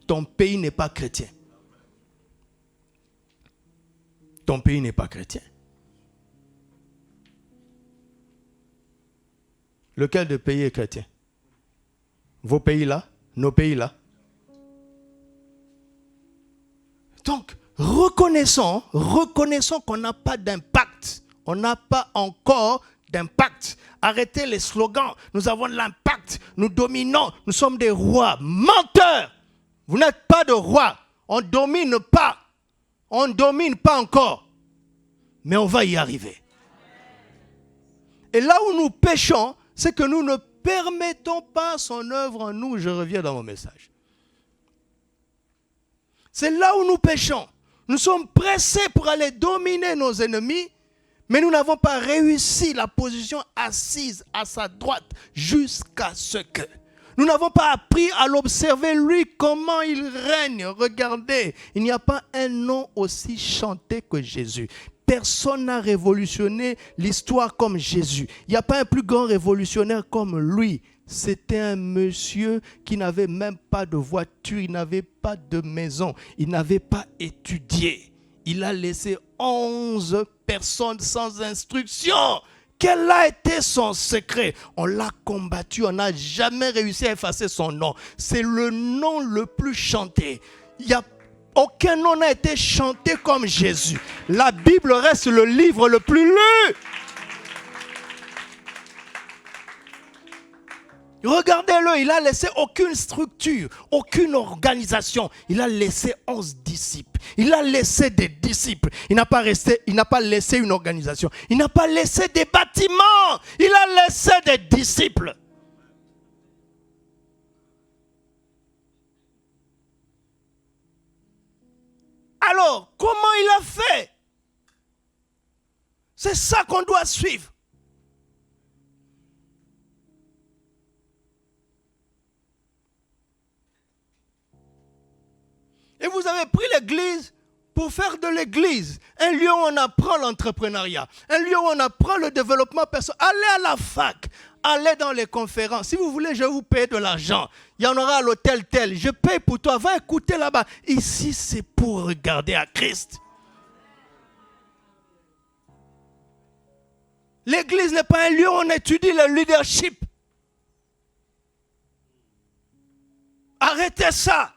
Ton pays n'est pas chrétien. Ton pays n'est pas chrétien. Lequel de pays est chrétien? Vos pays là? Nos pays là? Donc, reconnaissons qu'on n'a pas d'impact. On n'a pas encore d'impact. Arrêtez les slogans. Nous avons de l'impact. Nous dominons. Nous sommes des rois. Menteurs! Vous n'êtes pas de rois. On ne domine pas. On ne domine pas encore. Mais on va y arriver. Et là où nous péchons, c'est que nous ne permettons pas son œuvre en nous. Je reviens dans mon message. C'est là où nous péchons. Nous sommes pressés pour aller dominer nos ennemis, mais nous n'avons pas réussi la position assise à sa droite jusqu'à ce que... Nous n'avons pas appris à l'observer, lui, comment il règne. Regardez, il n'y a pas un nom aussi chanté que Jésus. personne n'a révolutionné l'histoire comme Jésus. Il n'y a pas un plus grand révolutionnaire comme lui. C'était un monsieur qui n'avait même pas de voiture, il n'avait pas de maison, il n'avait pas étudié. Il a laissé 11 personnes sans instruction. Quel a été son secret? On l'a combattu, on n'a jamais réussi à effacer son nom. C'est le nom le plus chanté. Aucun nom n'a été chanté comme Jésus. La Bible reste le livre le plus lu. Regardez-le, il n'a laissé aucune structure, aucune organisation. Il a laissé 11 disciples. Il a laissé des disciples. Il n'a pas laissé une organisation. Il n'a pas laissé des bâtiments. Il a laissé des disciples. Alors, comment il a fait? C'est ça qu'on doit suivre. Et vous avez pris l'église pour faire de l'église un lieu où on apprend l'entrepreneuriat, un lieu où on apprend le développement personnel. Allez à la fac, allez dans les conférences. Si vous voulez, je vais vous payer de l'argent. Il y en aura à l'hôtel tel. Je paye pour toi. Va écouter là-bas. Ici, c'est pour regarder à Christ. L'église n'est pas un lieu où on étudie le leadership. Arrêtez ça.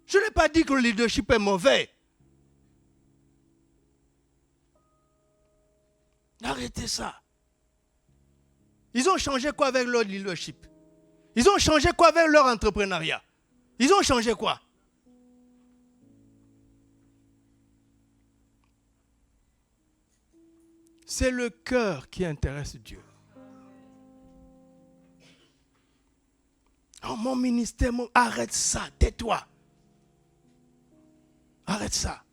Je n'ai pas dit que le leadership est mauvais. Arrêtez ça. Ils ont changé quoi avec leur leadership? Ils ont changé quoi avec leur entrepreneuriat? Ils ont changé quoi? C'est le cœur qui intéresse Dieu. Oh, mon ministère, arrête ça, tais-toi. Arrête ça.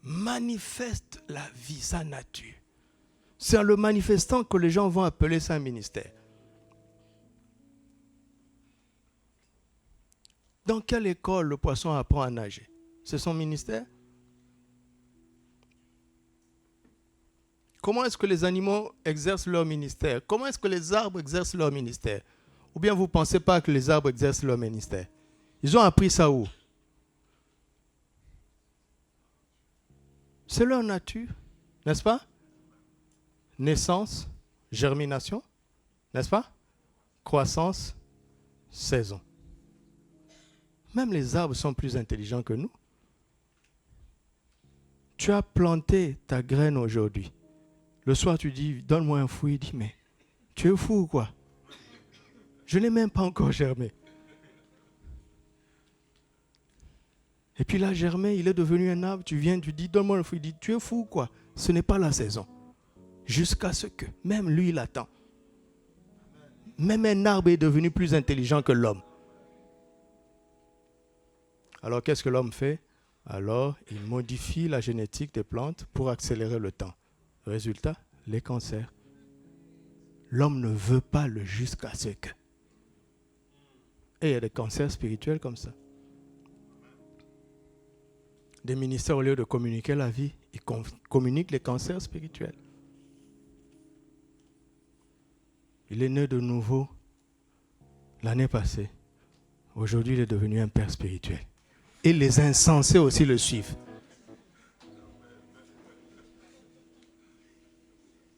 Manifeste la vie, sa nature. C'est en le manifestant que les gens vont appeler ça un ministère. Dans quelle école le poisson apprend à nager? C'est son ministère? Comment est-ce que les animaux exercent leur ministère? Comment est-ce que les arbres exercent leur ministère? Ou bien vous ne pensez pas que les arbres exercent leur ministère? Ils ont appris ça où? C'est leur nature, n'est-ce pas? Naissance, germination, n'est-ce pas? Croissance, saison. Même les arbres sont plus intelligents que nous. Tu as planté ta graine aujourd'hui. Le soir, tu dis, donne-moi un fruit. Il dit, mais tu es fou ou quoi? Je n'ai même pas encore germé. Et puis là, germé, il est devenu un arbre. Tu viens, tu dis, donne-moi le fruit. Il dit, tu es fou ou quoi? Ce n'est pas la saison. Jusqu'à ce que, même lui, il attend. Même un arbre est devenu plus intelligent que l'homme. Alors, qu'est-ce que l'homme fait? Alors, il modifie la génétique des plantes pour accélérer le temps. Résultat, les cancers. L'homme ne veut pas le jusqu'à ce que. Et il y a des cancers spirituels comme ça. Des ministères, au lieu de communiquer la vie, ils communiquent les cancers spirituels. Il est né de nouveau l'année passée. Aujourd'hui, il est devenu un père spirituel. Et les insensés aussi le suivent.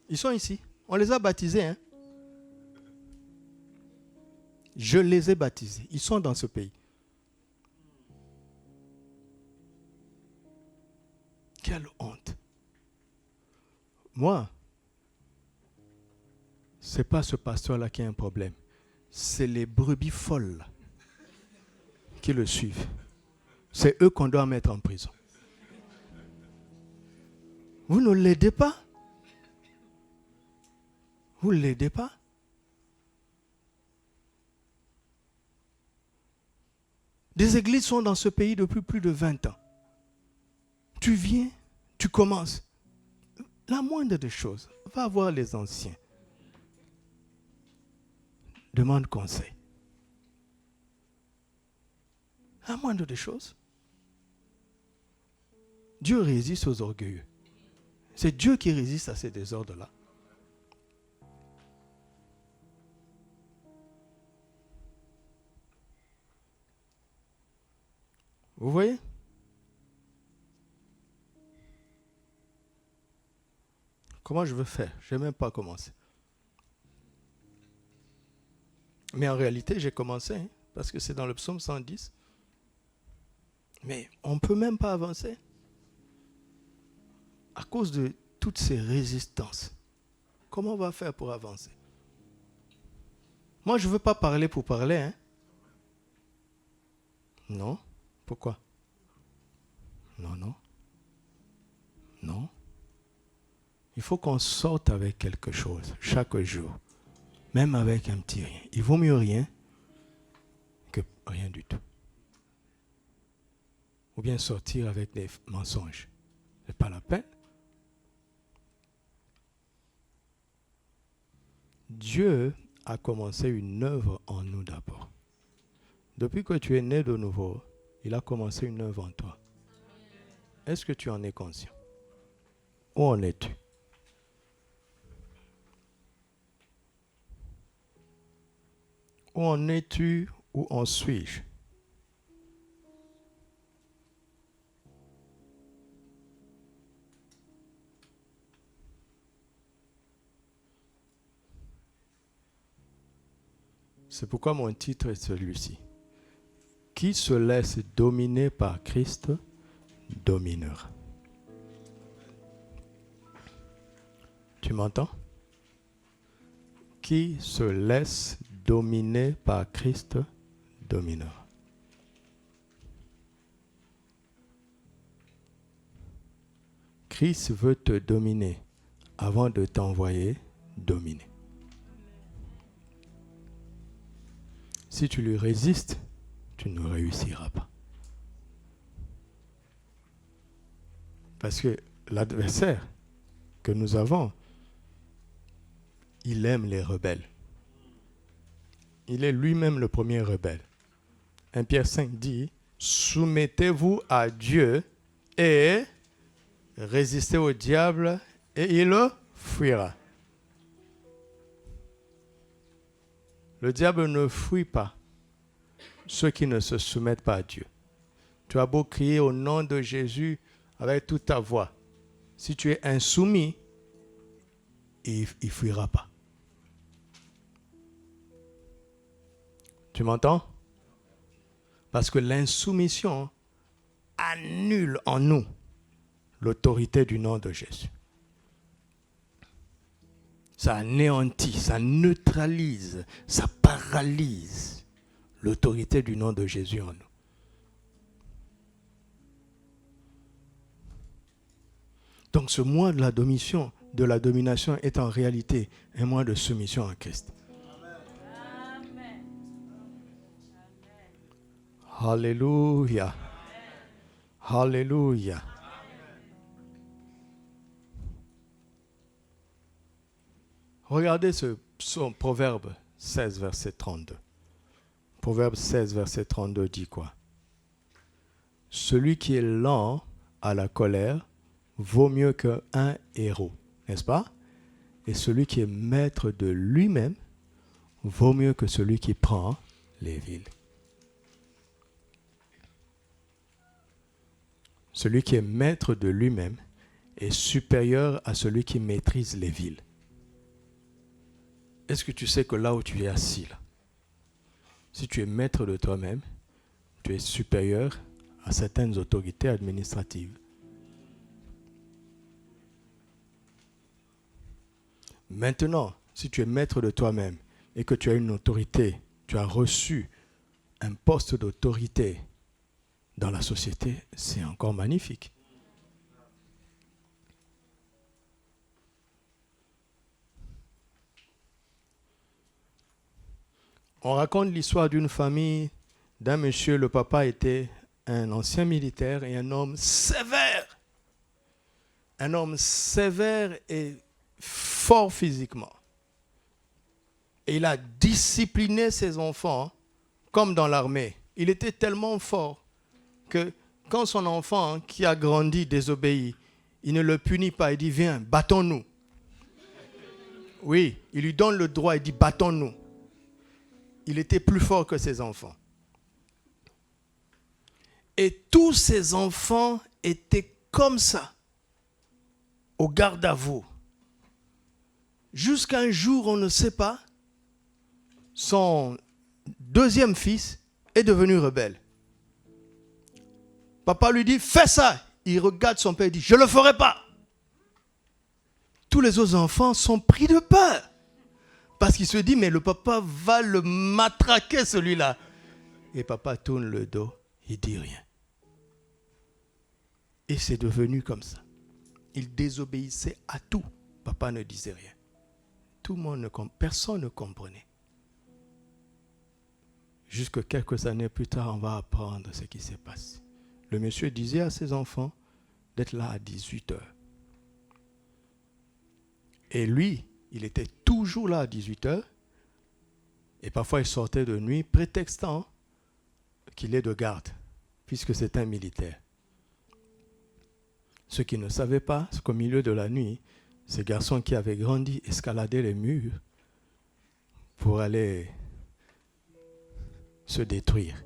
Ils sont ici. On les a baptisés. Hein? Je les ai baptisés. Ils sont dans ce pays. Quelle honte. Moi, ce n'est pas ce pasteur-là qui a un problème. C'est les brebis folles qui le suivent. C'est eux qu'on doit mettre en prison. Vous ne l'aidez pas? Vous ne l'aidez pas? Des églises sont dans ce pays depuis plus de 20 ans. Tu viens, tu commences. La moindre des choses, va voir les anciens. Demande conseil. La moindre des choses. Dieu résiste aux orgueilleux. C'est Dieu qui résiste à ces désordres-là. Vous voyez? Comment je veux faire? Je n'ai même pas commencé. Mais en réalité, j'ai commencé, hein, parce que c'est dans le psaume 110. Mais on ne peut même pas avancer à cause de toutes ces résistances. Comment on va faire pour avancer? Moi, je ne veux pas parler pour parler. Hein? Non. Pourquoi? Non, non. Non. Il faut qu'on sorte avec quelque chose chaque jour. Même avec un petit rien. Il vaut mieux rien que rien du tout. Ou bien sortir avec des mensonges. Ce n'est pas la peine. Dieu a commencé une œuvre en nous d'abord. Depuis que tu es né de nouveau, il a commencé une œuvre en toi. Est-ce que tu en es conscient? Où en es-tu? Où en es-tu? Où en suis-je? C'est pourquoi mon titre est celui-ci. Qui se laisse dominer par Christ dominera. Tu m'entends? Qui se laisse dominer par Christ dominera. Christ veut te dominer avant de t'envoyer dominer. Si tu lui résistes, tu ne réussiras pas. Parce que l'adversaire que nous avons, il aime les rebelles. Il est lui-même le premier rebelle. 1 Pierre 5 dit, soumettez-vous à Dieu et résistez au diable et il fuira. Le diable ne fuit pas ceux qui ne se soumettent pas à Dieu. Tu as beau crier au nom de Jésus avec toute ta voix. Si tu es insoumis, il ne fuira pas. Tu m'entends? Parce que l'insoumission annule en nous l'autorité du nom de Jésus. Ça anéantit, ça neutralise, ça paralyse l'autorité du nom de Jésus en nous. Donc ce mois de la domination est en réalité un mois de soumission à Christ. Amen. Alléluia. Alléluia. Regardez ce proverbe 16, verset 32. Proverbe 16, verset 32 dit quoi? Celui qui est lent à la colère vaut mieux qu'un héros, n'est-ce pas? Et celui qui est maître de lui-même vaut mieux que celui qui prend les villes. Celui qui est maître de lui-même est supérieur à celui qui maîtrise les villes. Est-ce que tu sais que là où tu es assis, là, si tu es maître de toi-même, tu es supérieur à certaines autorités administratives. Maintenant, si tu es maître de toi-même et que tu as une autorité, tu as reçu un poste d'autorité dans la société, c'est encore magnifique. On raconte l'histoire d'une famille, d'un monsieur, le papa était un ancien militaire et un homme sévère. Un homme sévère et fort physiquement. Et il a discipliné ses enfants comme dans l'armée. Il était tellement fort que quand son enfant qui a grandi désobéit, il ne le punit pas, il dit viens, battons-nous. Oui, il lui donne le droit, il dit battons-nous. Il était plus fort que ses enfants. Et tous ses enfants étaient comme ça, au garde à vous. Jusqu'à un jour, on ne sait pas, son deuxième fils est devenu rebelle. Papa lui dit, fais ça. Il regarde son père et dit, je ne le ferai pas. Tous les autres enfants sont pris de peur. Parce qu'il se dit, mais le papa va le matraquer celui-là. Et papa tourne le dos, il ne dit rien. Et c'est devenu comme ça. Il désobéissait à tout. Papa ne disait rien. Tout le monde personne ne comprenait. Jusque quelques années plus tard, on va apprendre ce qui s'est passé. Le monsieur disait à ses enfants d'être là à 18 heures. Et lui, il était toujours là à 18 heures. Et parfois, il sortait de nuit, prétextant qu'il est de garde, puisque c'est un militaire. Ceux qui ne savaient pas, c'est qu'au milieu de la nuit, ces garçons qui avaient grandi escaladaient les murs pour aller se détruire.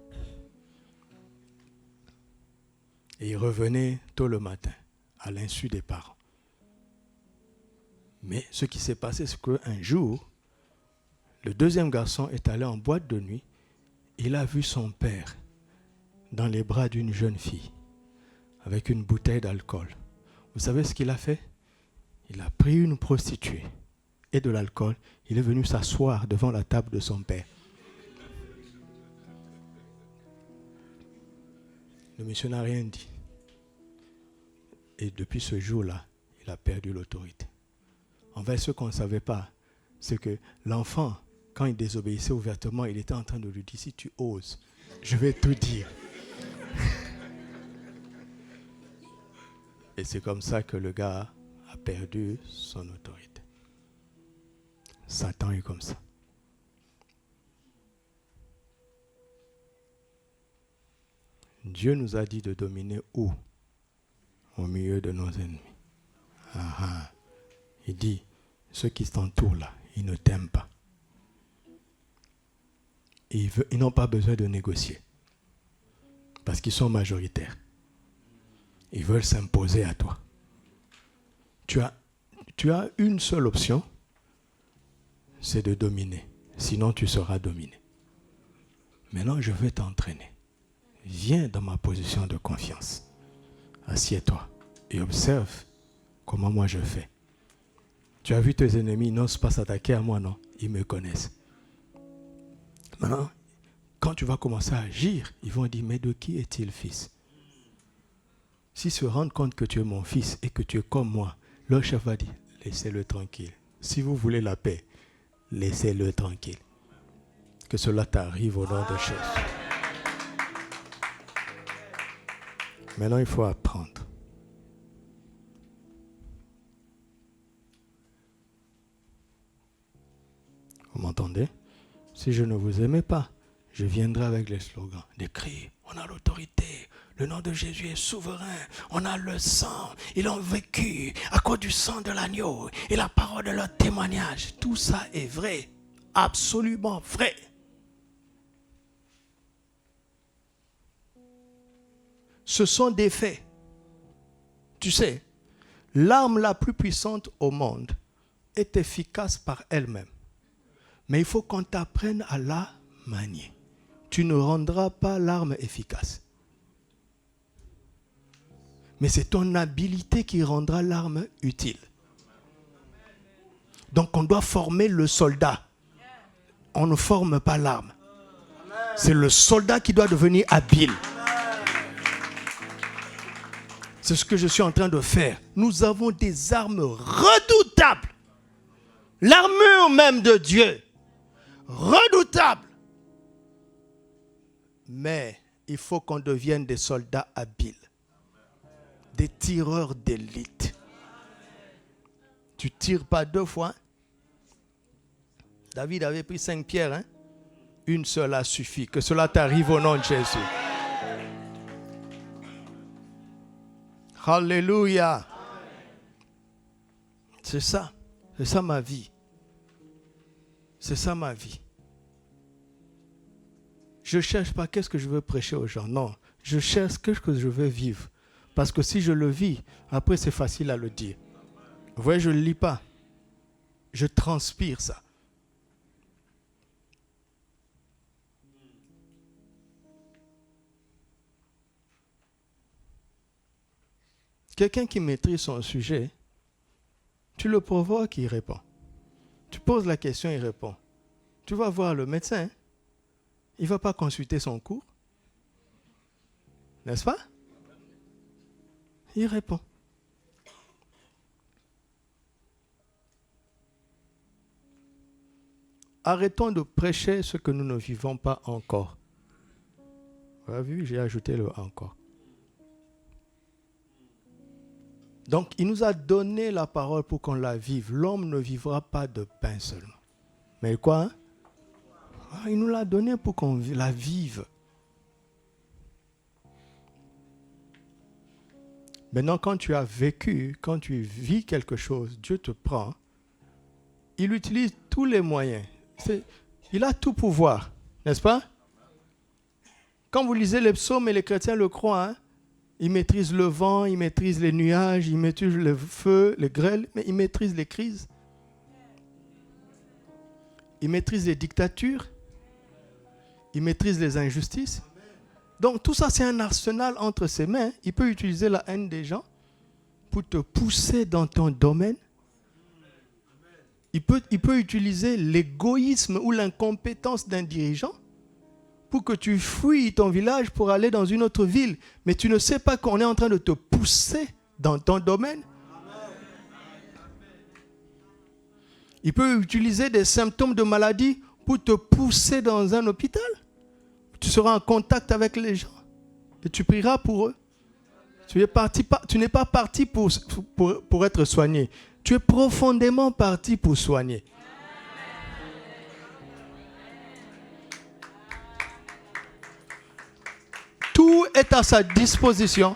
Et ils revenaient tôt le matin, à l'insu des parents. Mais ce qui s'est passé, c'est qu'un jour, le deuxième garçon est allé en boîte de nuit. Il a vu son père dans les bras d'une jeune fille, avec une bouteille d'alcool. Vous savez ce qu'il a fait? Il a pris une prostituée et de l'alcool. Il est venu s'asseoir devant la table de son père. Le monsieur n'a rien dit. Et depuis ce jour-là, il a perdu l'autorité. En fait, ce qu'on ne savait pas, c'est que l'enfant, quand il désobéissait ouvertement, il était en train de lui dire, si tu oses, je vais tout dire. Et c'est comme ça que le gars a perdu son autorité. Satan est comme ça. Dieu nous a dit de dominer où? Au milieu de nos ennemis. Il dit, ceux qui t'entourent là, ils ne t'aiment pas. Ils n'ont pas besoin de négocier. Parce qu'ils sont majoritaires. Ils veulent s'imposer à toi. Tu as une seule option, c'est de dominer. Sinon, tu seras dominé. Maintenant, je vais t'entraîner. Viens dans ma position de confiance. Assieds-toi et observe comment moi je fais. Tu as vu tes ennemis, ils n'osent pas s'attaquer à moi, non? Ils me connaissent. Maintenant, quand tu vas commencer à agir, ils vont dire, mais de qui est-il fils? S'ils se rendent compte que tu es mon fils et que tu es comme moi, leur chef va dire, laissez-le tranquille. Si vous voulez la paix, laissez-le tranquille. Que cela t'arrive au nom de Jésus. Maintenant, il faut apprendre. Vous m'entendez? Si je ne vous aimais pas, je viendrai avec les slogans, des cris, on a l'autorité, le nom de Jésus est souverain, on a le sang, ils ont vécu à cause du sang de l'agneau et la parole de leur témoignage. Tout ça est vrai, absolument vrai. Ce sont des faits. Tu sais, l'arme la plus puissante au monde est efficace par elle-même. Mais il faut qu'on t'apprenne à la manier. Tu ne rendras pas l'arme efficace. Mais c'est ton habileté qui rendra l'arme utile. Donc on doit former le soldat. On ne forme pas l'arme. C'est le soldat qui doit devenir habile. C'est ce que je suis en train de faire. Nous avons des armes redoutables. L'armure même de Dieu. Redoutable. Mais il faut qu'on devienne des soldats habiles. Des tireurs d'élite. Tu ne tires pas deux fois. David avait pris 5 pierres. Une seule a suffi. Que cela t'arrive au nom de Jésus. Alléluia. C'est ça. C'est ça ma vie. C'est ça ma vie. Je ne cherche pas qu'est-ce que je veux prêcher aux gens. Non. Je cherche qu'est-ce que je veux vivre. Parce que si je le vis, après c'est facile à le dire. Vous voyez, je ne le lis pas. Je transpire ça. Quelqu'un qui maîtrise son sujet, tu le provoques, il répond. Tu poses la question, il répond. Tu vas voir le médecin, il ne va pas consulter son cours. N'est-ce pas? Il répond. Arrêtons de prêcher ce que nous ne vivons pas encore. Vous avez vu, j'ai ajouté le encore. Donc, il nous a donné la parole pour qu'on la vive. L'homme ne vivra pas de pain seulement. Mais quoi? Il nous l'a donné pour qu'on la vive. Maintenant, quand tu as vécu, quand tu vis quelque chose, Dieu te prend. Il utilise tous les moyens. Il a tout pouvoir, n'est-ce pas? Quand vous lisez les psaumes, et les chrétiens le croient, hein? Ils maîtrisent le vent, ils maîtrisent les nuages, ils maîtrisent le feu, les grêles, mais ils maîtrisent les crises. Ils maîtrisent les dictatures. Ils maîtrisent les injustices. Donc tout ça, c'est un arsenal entre ses mains. Il peut utiliser la haine des gens pour te pousser dans ton domaine. Il peut utiliser l'égoïsme ou l'incompétence d'un dirigeant pour que tu fuis ton village pour aller dans une autre ville. Mais tu ne sais pas qu'on est en train de te pousser dans ton domaine. Il peut utiliser des symptômes de maladie pour te pousser dans un hôpital. Tu seras en contact avec les gens et tu prieras pour eux. Tu n'es pas parti pour être soigné. Tu es profondément parti pour soigner. Tout est à sa disposition.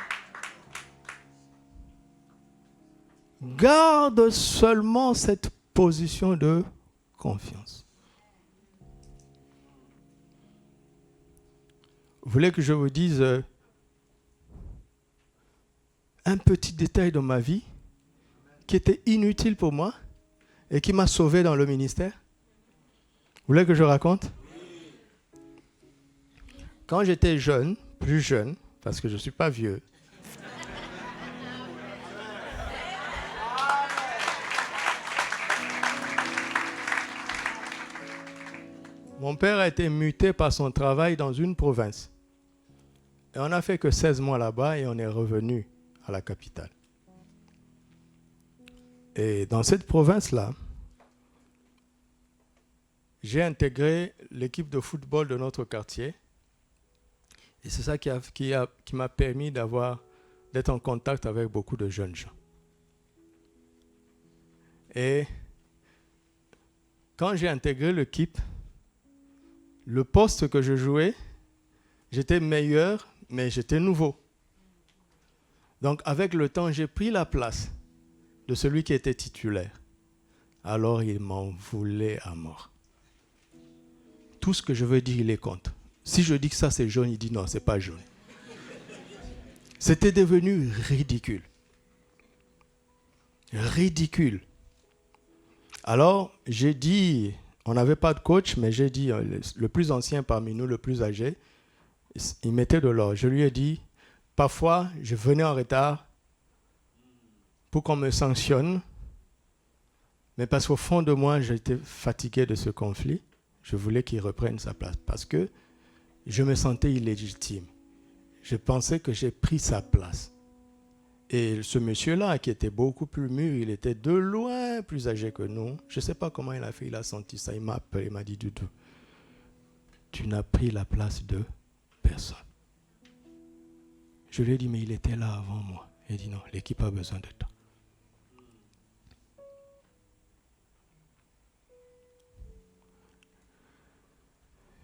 Garde seulement cette position de confiance. Vous voulez que je vous dise un petit détail de ma vie qui était inutile pour moi et qui m'a sauvé dans le ministère? Vous voulez que je raconte? Quand j'étais jeune, plus jeune, parce que je ne suis pas vieux, mon père a été muté par son travail dans une province. Et on n'a fait que 16 mois là-bas et on est revenu à la capitale. Et dans cette province-là, j'ai intégré l'équipe de football de notre quartier. Et c'est ça qui m'a permis d'être en contact avec beaucoup de jeunes gens. Et quand j'ai intégré l'équipe, le poste que je jouais, j'étais meilleur, mais j'étais nouveau. Donc avec le temps, j'ai pris la place de celui qui était titulaire. Alors il m'en voulait à mort. Tout ce que je veux dire, il est contre. Si je dis que ça c'est jaune, il dit non, c'est pas jaune. C'était devenu ridicule. Ridicule. Alors j'ai dit, on n'avait pas de coach, mais j'ai dit, le plus ancien parmi nous, le plus âgé, il mettait de l'ordre. Je lui ai dit, parfois je venais en retard pour qu'on me sanctionne, mais parce qu'au fond de moi, j'étais fatigué de ce conflit. Je voulais qu'il reprenne sa place parce que je me sentais illégitime. Je pensais que j'ai pris sa place. Et ce monsieur-là, qui était beaucoup plus mûr, il était de loin plus âgé que nous. Je ne sais pas comment il a fait, il a senti ça. Il m'a appelé, il m'a dit, Doudou, tu n'as pris la place de personne. Je lui ai dit, mais il était là avant moi. Il a dit, non, l'équipe a besoin de toi.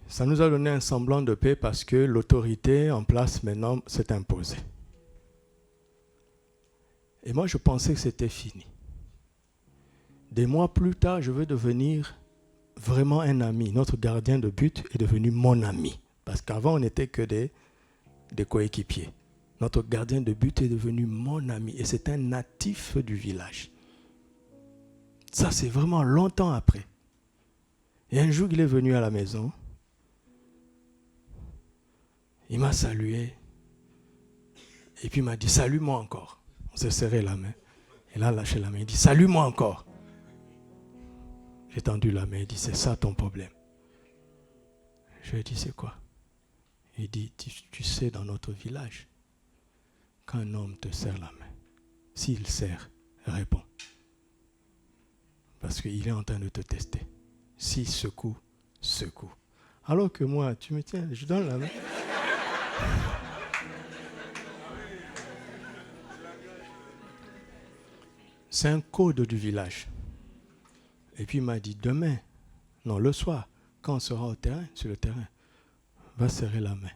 Ça nous a donné un semblant de paix parce que l'autorité en place maintenant s'est imposée. Et moi, je pensais que c'était fini. Des mois plus tard, je veux devenir vraiment un ami. Notre gardien de but est devenu mon ami. Parce qu'avant, on n'était que des coéquipiers. Notre gardien de but est devenu mon ami. Et c'est un natif du village. Ça, c'est vraiment longtemps après. Et un jour, il est venu à la maison. Il m'a salué. Et puis il m'a dit, salue-moi encore. On s'est serré la main. Il a lâché la main. Il dit, salue-moi encore. J'ai tendu la main. Il dit, c'est ça ton problème. Je lui ai dit, c'est quoi? Il dit, tu sais, dans notre village, quand un homme te serre la main, s'il serre, réponds. Parce qu'il est en train de te tester. S'il secoue, secoue. Alors que moi, tu me tiens, je donne la main. C'est un code du village. Et puis il m'a dit, demain, non, le soir, quand on sera au terrain, sur le terrain, va serrer la main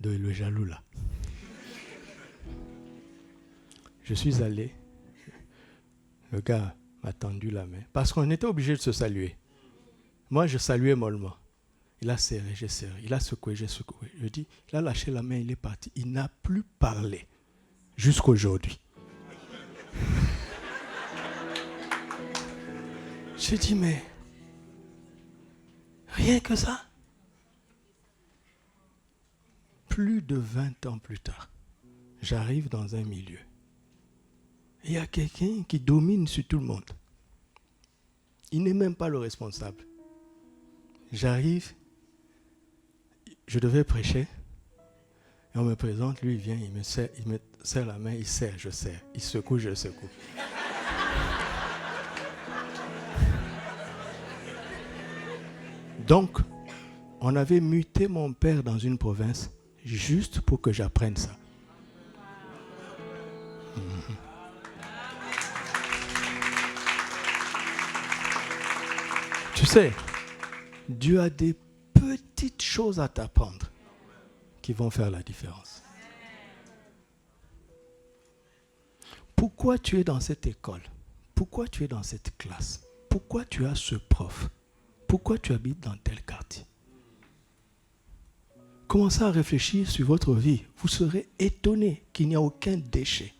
de le jaloux là. Je suis allé, le gars m'a tendu la main, parce qu'on était obligé de se saluer. Moi, je saluais mollement. Il a serré, j'ai serré. Il a secoué, j'ai secoué. Je dis, il a lâché la main, il est parti. Il n'a plus parlé jusqu'aujourd'hui. J'ai dit, mais rien que ça. Plus de 20 ans plus tard, j'arrive dans un milieu. Il y a quelqu'un qui domine sur tout le monde. Il n'est même pas le responsable. J'arrive, je devais prêcher, et on me présente, lui il vient, il me serre la main, il serre, je serre, il secoue, je secoue. Donc, on avait muté mon père dans une province juste pour que j'apprenne ça. Tu sais, Dieu a des petites choses à t'apprendre qui vont faire la différence. Pourquoi tu es dans cette école? Pourquoi tu es dans cette classe? Pourquoi tu as ce prof? Pourquoi tu habites dans tel quartier? Commencez à réfléchir sur votre vie. Vous serez étonné qu'il n'y a aucun déchet.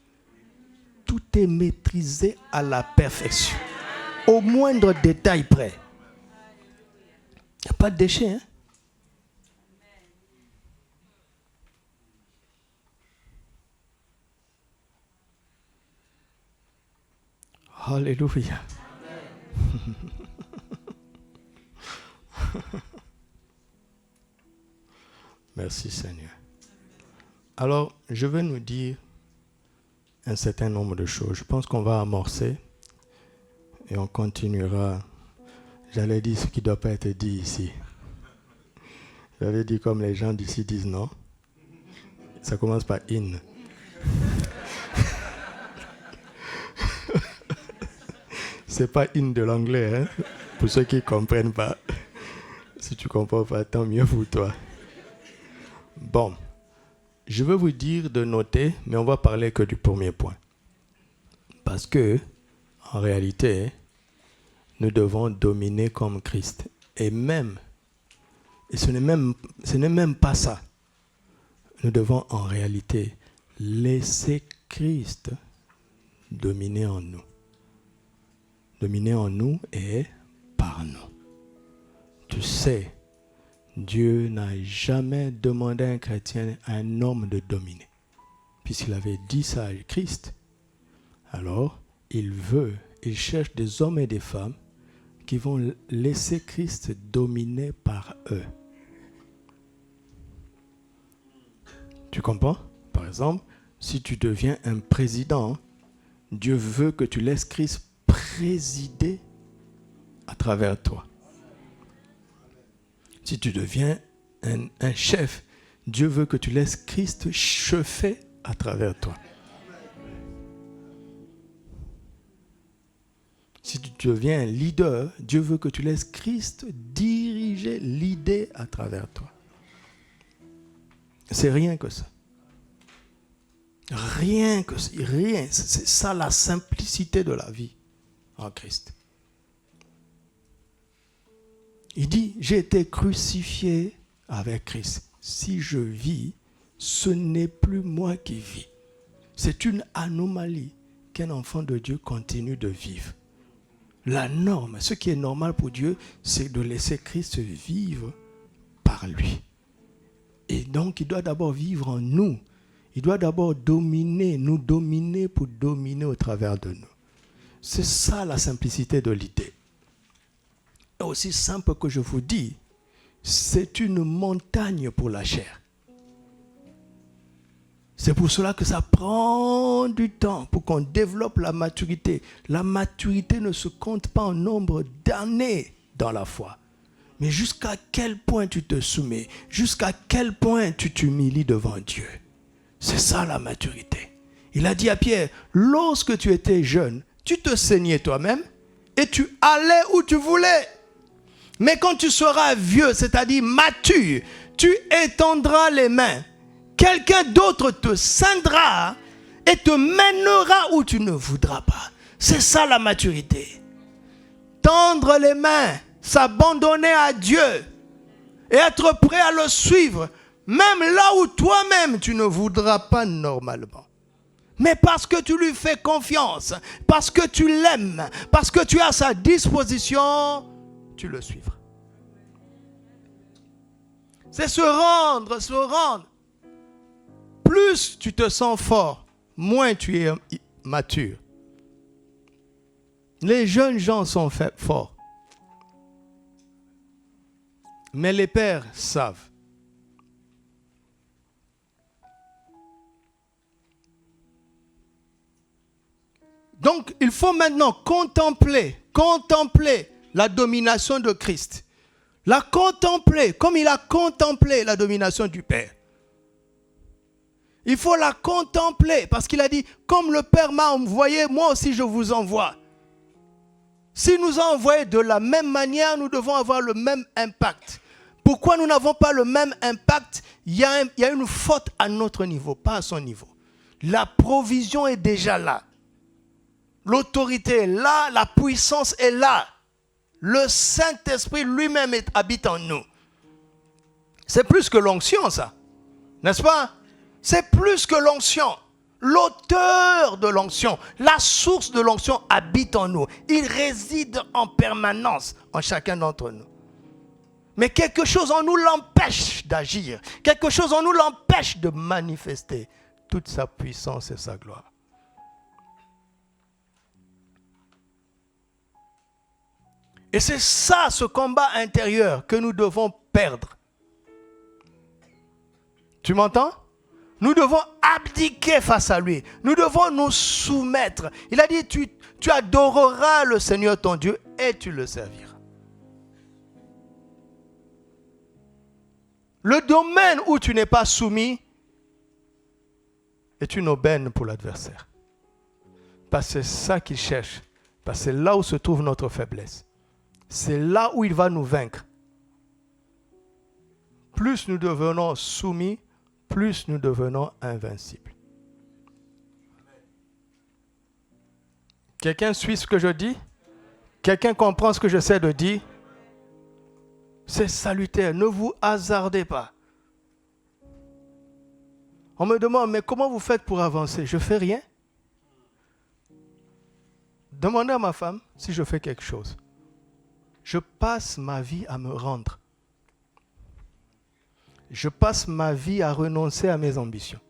Tout est maîtrisé à la perfection. Au moindre détail près. Il n'y a pas de déchet, hein? Alléluia. Merci Seigneur. Alors, je vais nous dire un certain nombre de choses. Je pense qu'on va amorcer et on continuera. J'allais dire ce qui ne doit pas être dit ici. J'allais dire comme les gens d'ici disent non. Ça commence par in. C'est pas in de l'anglais, hein? Pour ceux qui ne comprennent pas. Si tu ne comprends pas, tant mieux pour toi. Bon, je veux vous dire de noter, mais on va parler que du premier point. Parce que, en réalité, nous devons dominer comme Christ. Et ce n'est même pas ça. Nous devons en réalité laisser Christ dominer en nous. Dominer en nous et par nous. Tu sais, Dieu n'a jamais demandé à un chrétien, à un homme de dominer. Puisqu'il avait dit ça à Christ, alors il cherche des hommes et des femmes qui vont laisser Christ dominer par eux. Tu comprends? Par exemple, si tu deviens un président, Dieu veut que tu laisses Christ présider à travers toi. Si tu deviens un chef, Dieu veut que tu laisses Christ cheffer à travers toi. Si tu deviens un leader, Dieu veut que tu laisses Christ diriger diriger l'idée à travers toi. C'est rien que ça. Rien que ça. Rien. C'est ça la simplicité de la vie en Christ. Il dit, j'ai été crucifié avec Christ. Si je vis, ce n'est plus moi qui vis. C'est une anomalie qu'un enfant de Dieu continue de vivre. La norme, ce qui est normal pour Dieu, c'est de laisser Christ vivre par lui. Et donc, il doit d'abord vivre en nous. Il doit d'abord nous dominer pour dominer au travers de nous. C'est ça la simplicité de l'idée. Et aussi simple que je vous dis, c'est une montagne pour la chair. C'est pour cela que ça prend du temps pour qu'on développe la maturité. La maturité ne se compte pas en nombre d'années dans la foi. Mais jusqu'à quel point tu te soumets, jusqu'à quel point tu t'humilies devant Dieu. C'est ça la maturité. Il a dit à Pierre, lorsque tu étais jeune, tu te saignais toi-même et tu allais où tu voulais. Mais quand tu seras vieux, c'est-à-dire mature, tu étendras les mains. Quelqu'un d'autre te ceindra et te mènera où tu ne voudras pas. C'est ça la maturité. Tendre les mains, s'abandonner à Dieu et être prêt à le suivre, même là où toi-même tu ne voudras pas normalement. Mais parce que tu lui fais confiance, parce que tu l'aimes, parce que tu as sa disposition, tu le suivras. C'est se rendre. Plus tu te sens fort, moins tu es mature. Les jeunes gens sont forts. Mais les pères savent. Donc, il faut maintenant contempler la domination de Christ. La contempler comme il a contemplé la domination du Père. Il faut la contempler parce qu'il a dit, comme le Père m'a envoyé, moi aussi je vous envoie. S'il nous a envoyés de la même manière, nous devons avoir le même impact. Pourquoi nous n'avons pas le même impact? Il y a une faute à notre niveau, pas à son niveau. La provision est déjà là. L'autorité est là, la puissance est là. Le Saint-Esprit lui-même habite en nous. C'est plus que l'onction, ça. N'est-ce pas? C'est plus que l'onction. L'auteur de l'onction, la source de l'onction habite en nous. Il réside en permanence en chacun d'entre nous. Mais quelque chose en nous l'empêche d'agir. Quelque chose en nous l'empêche de manifester toute sa puissance et sa gloire. Et c'est ça, ce combat intérieur que nous devons perdre. Tu m'entends? Nous devons abdiquer face à lui. Nous devons nous soumettre. Il a dit, tu adoreras le Seigneur ton Dieu et tu le serviras. Le domaine où tu n'es pas soumis est une aubaine pour l'adversaire. Parce que c'est ça qu'il cherche. Parce que c'est là où se trouve notre faiblesse. C'est là où il va nous vaincre. Plus nous devenons soumis, plus nous devenons invincibles. Quelqu'un suit ce que je dis? Quelqu'un comprend ce que j'essaie de dire? C'est salutaire, ne vous hasardez pas. On me demande, mais comment vous faites pour avancer? Je ne fais rien. Demandez à ma femme si je fais quelque chose. Je passe ma vie à me rendre. Je passe ma vie à renoncer à mes ambitions.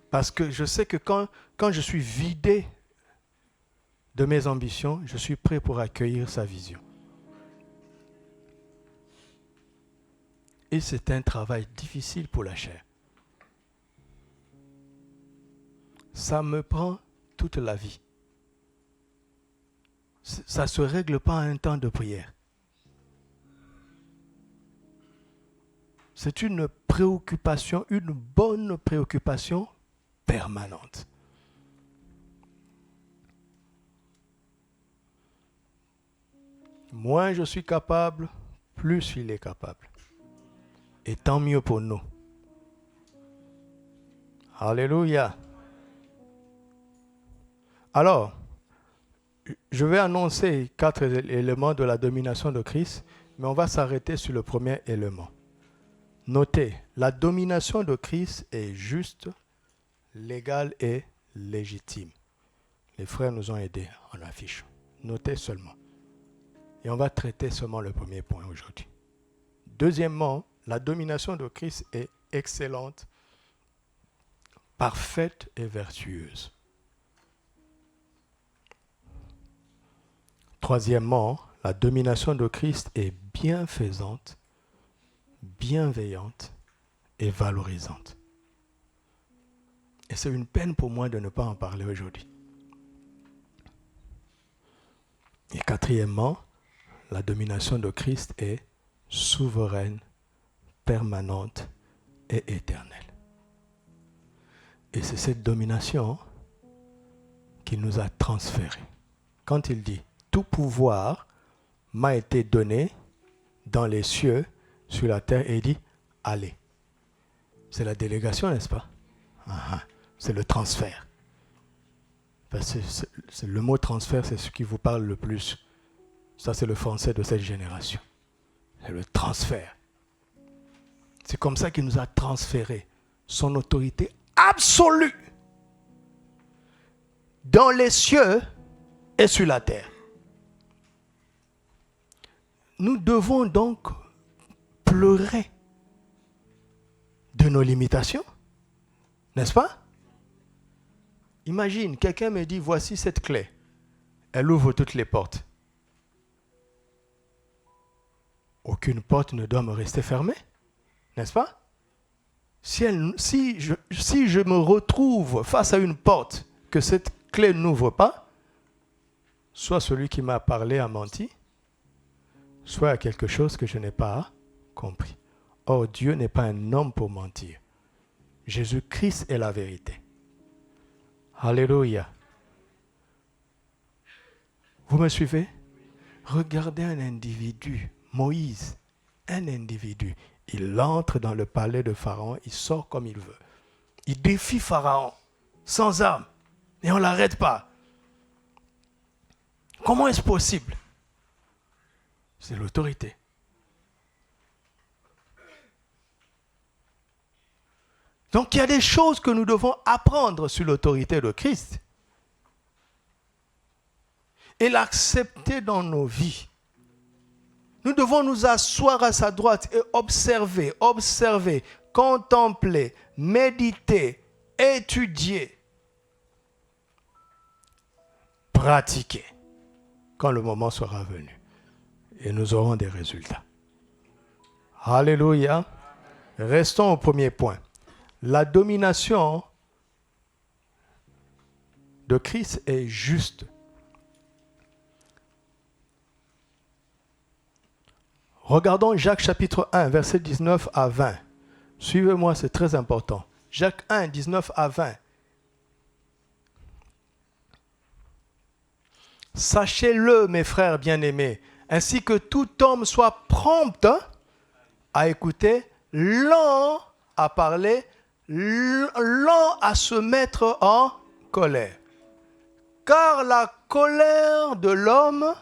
Parce que je sais que quand je suis vidé de mes ambitions, je suis prêt pour accueillir sa vision. Et c'est un travail difficile pour la chair. Ça me prend toute la vie. Ça ne se règle pas en un temps de prière. C'est une préoccupation, une bonne préoccupation permanente. Moins je suis capable, plus il est capable. Et tant mieux pour nous. Alléluia. Alors, je vais annoncer 4 éléments de la domination de Christ, mais on va s'arrêter sur le premier élément. Notez, la domination de Christ est juste, légale et légitime. Les frères nous ont aidés en affiche. Notez seulement. Et on va traiter seulement le premier point aujourd'hui. Deuxièmement, la domination de Christ est excellente, parfaite et vertueuse. Troisièmement, la domination de Christ est bienfaisante, bienveillante et valorisante. Et c'est une peine pour moi de ne pas en parler aujourd'hui. Et quatrièmement, la domination de Christ est souveraine, permanente et éternelle. Et c'est cette domination qu'il nous a transférée. Quand il dit « Tout pouvoir m'a été donné dans les cieux, sur la terre » et il dit « Allez ». C'est la délégation, n'est-ce pas? C'est le transfert. Le mot transfert, c'est ce qui vous parle le plus. Ça, c'est le français de cette génération. C'est le transfert. C'est comme ça qu'il nous a transféré son autorité absolue dans les cieux et sur la terre. Nous devons donc pleurer de nos limitations, n'est-ce pas? Imagine, quelqu'un me dit, voici cette clé. Elle ouvre toutes les portes. Aucune porte ne doit me rester fermée, n'est-ce pas? Si je me retrouve face à une porte que cette clé n'ouvre pas, soit celui qui m'a parlé a menti, soit à quelque chose que je n'ai pas compris. Or, Dieu n'est pas un homme pour mentir. Jésus-Christ est la vérité. Alléluia. Vous me suivez? Regardez un individu, Moïse, un individu. Il entre dans le palais de Pharaon, il sort comme il veut. Il défie Pharaon, sans armes, et on ne l'arrête pas. Comment est-ce possible? C'est l'autorité. Donc il y a des choses que nous devons apprendre sur l'autorité de Christ et l'accepter dans nos vies. Nous devons nous asseoir à sa droite et observer, contempler, méditer, étudier, pratiquer quand le moment sera venu. Et nous aurons des résultats. Alléluia. Restons au premier point. La domination de Christ est juste. Regardons Jacques chapitre 1, versets 19 à 20. Suivez-moi, c'est très important. Jacques 1, 19 à 20. Sachez-le, mes frères bien-aimés, ainsi que tout homme soit prompt à écouter, lent à parler, lent à se mettre en colère. Car la colère de l'homme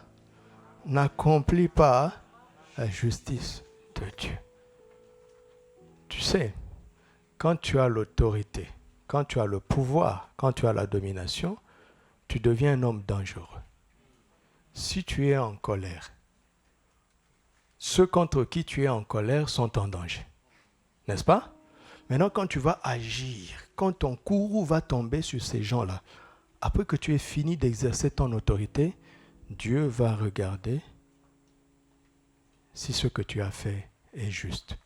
n'accomplit pas la justice de Dieu. Tu sais, quand tu as l'autorité, quand tu as le pouvoir, quand tu as la domination, tu deviens un homme dangereux. Si tu es en colère, ceux contre qui tu es en colère sont en danger. N'est-ce pas? Maintenant, quand tu vas agir, quand ton courroux va tomber sur ces gens-là, après que tu aies fini d'exercer ton autorité, Dieu va regarder si ce que tu as fait est juste.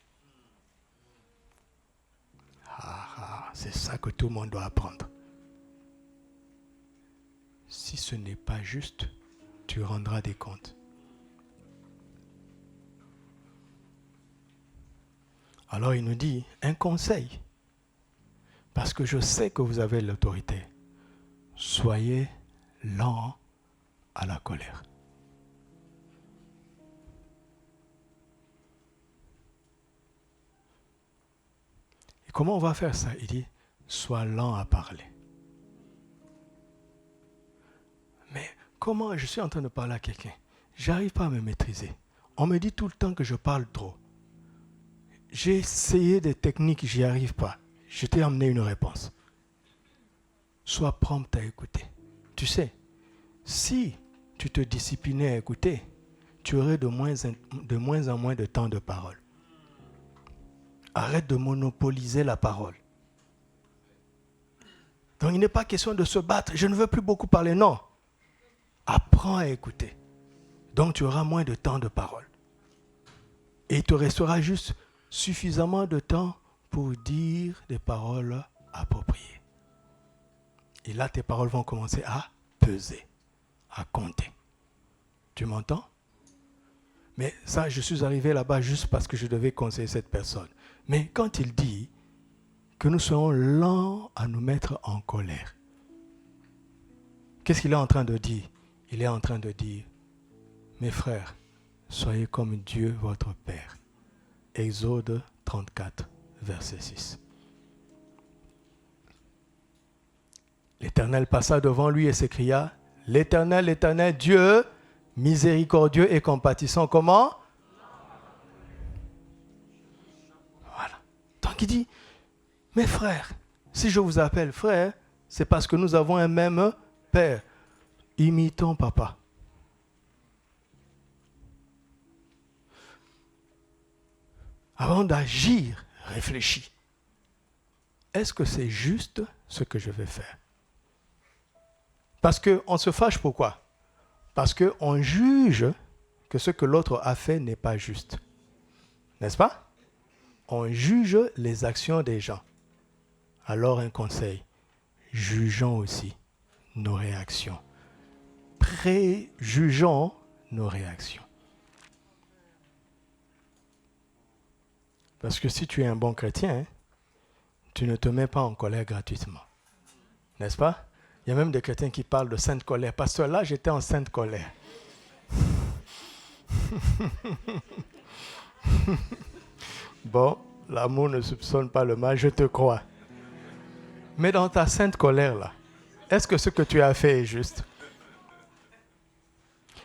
C'est ça que tout le monde doit apprendre. Si ce n'est pas juste, tu rendras des comptes. Alors il nous dit un conseil, parce que je sais que vous avez l'autorité. Soyez lents à la colère. comment on va faire ça? Il dit, sois lent à parler. Mais comment je suis en train de parler à quelqu'un? J'arrive pas à me maîtriser. On me dit tout le temps que je parle trop. J'ai essayé des techniques, j'y arrive pas. Je t'ai amené une réponse. Sois prompt à écouter. Tu sais, si tu te disciplinais à écouter, tu aurais de moins en moins de temps de parole. Arrête de monopoliser la parole. Donc il n'est pas question de se battre. Je ne veux plus beaucoup parler, non. Apprends à écouter. Donc tu auras moins de temps de parole. Et il te restera juste suffisamment de temps pour dire des paroles appropriées. Et là, tes paroles vont commencer à peser, à compter. Tu m'entends? Mais ça, je suis arrivé là-bas juste parce que je devais conseiller cette personne. Mais quand il dit que nous serons lents à nous mettre en colère, qu'est-ce qu'il est en train de dire? Il est en train de dire, mes frères, soyez comme Dieu votre Père. Exode 34, verset 6. L'Éternel passa devant lui et s'écria, l'Éternel, l'Éternel, Dieu, miséricordieux et compatissant, comment? Voilà. Donc il dit, mes frères, si je vous appelle frère, c'est parce que nous avons un même Père. Imitons papa. Avant d'agir, réfléchis. Est-ce que c'est juste ce que je vais faire? Parce qu'on se fâche pourquoi? Parce qu'on juge que ce que l'autre a fait n'est pas juste. N'est-ce pas? On juge les actions des gens. Alors un conseil, jugeons aussi nos réactions. Préjugeons nos réactions. Parce que si tu es un bon chrétien, tu ne te mets pas en colère gratuitement. N'est-ce pas? Il y a même des chrétiens qui parlent de sainte colère. Pasteur, là, j'étais en sainte colère. Bon, l'amour ne soupçonne pas le mal, je te crois. Mais dans ta sainte colère, là, est-ce que ce que tu as fait est juste?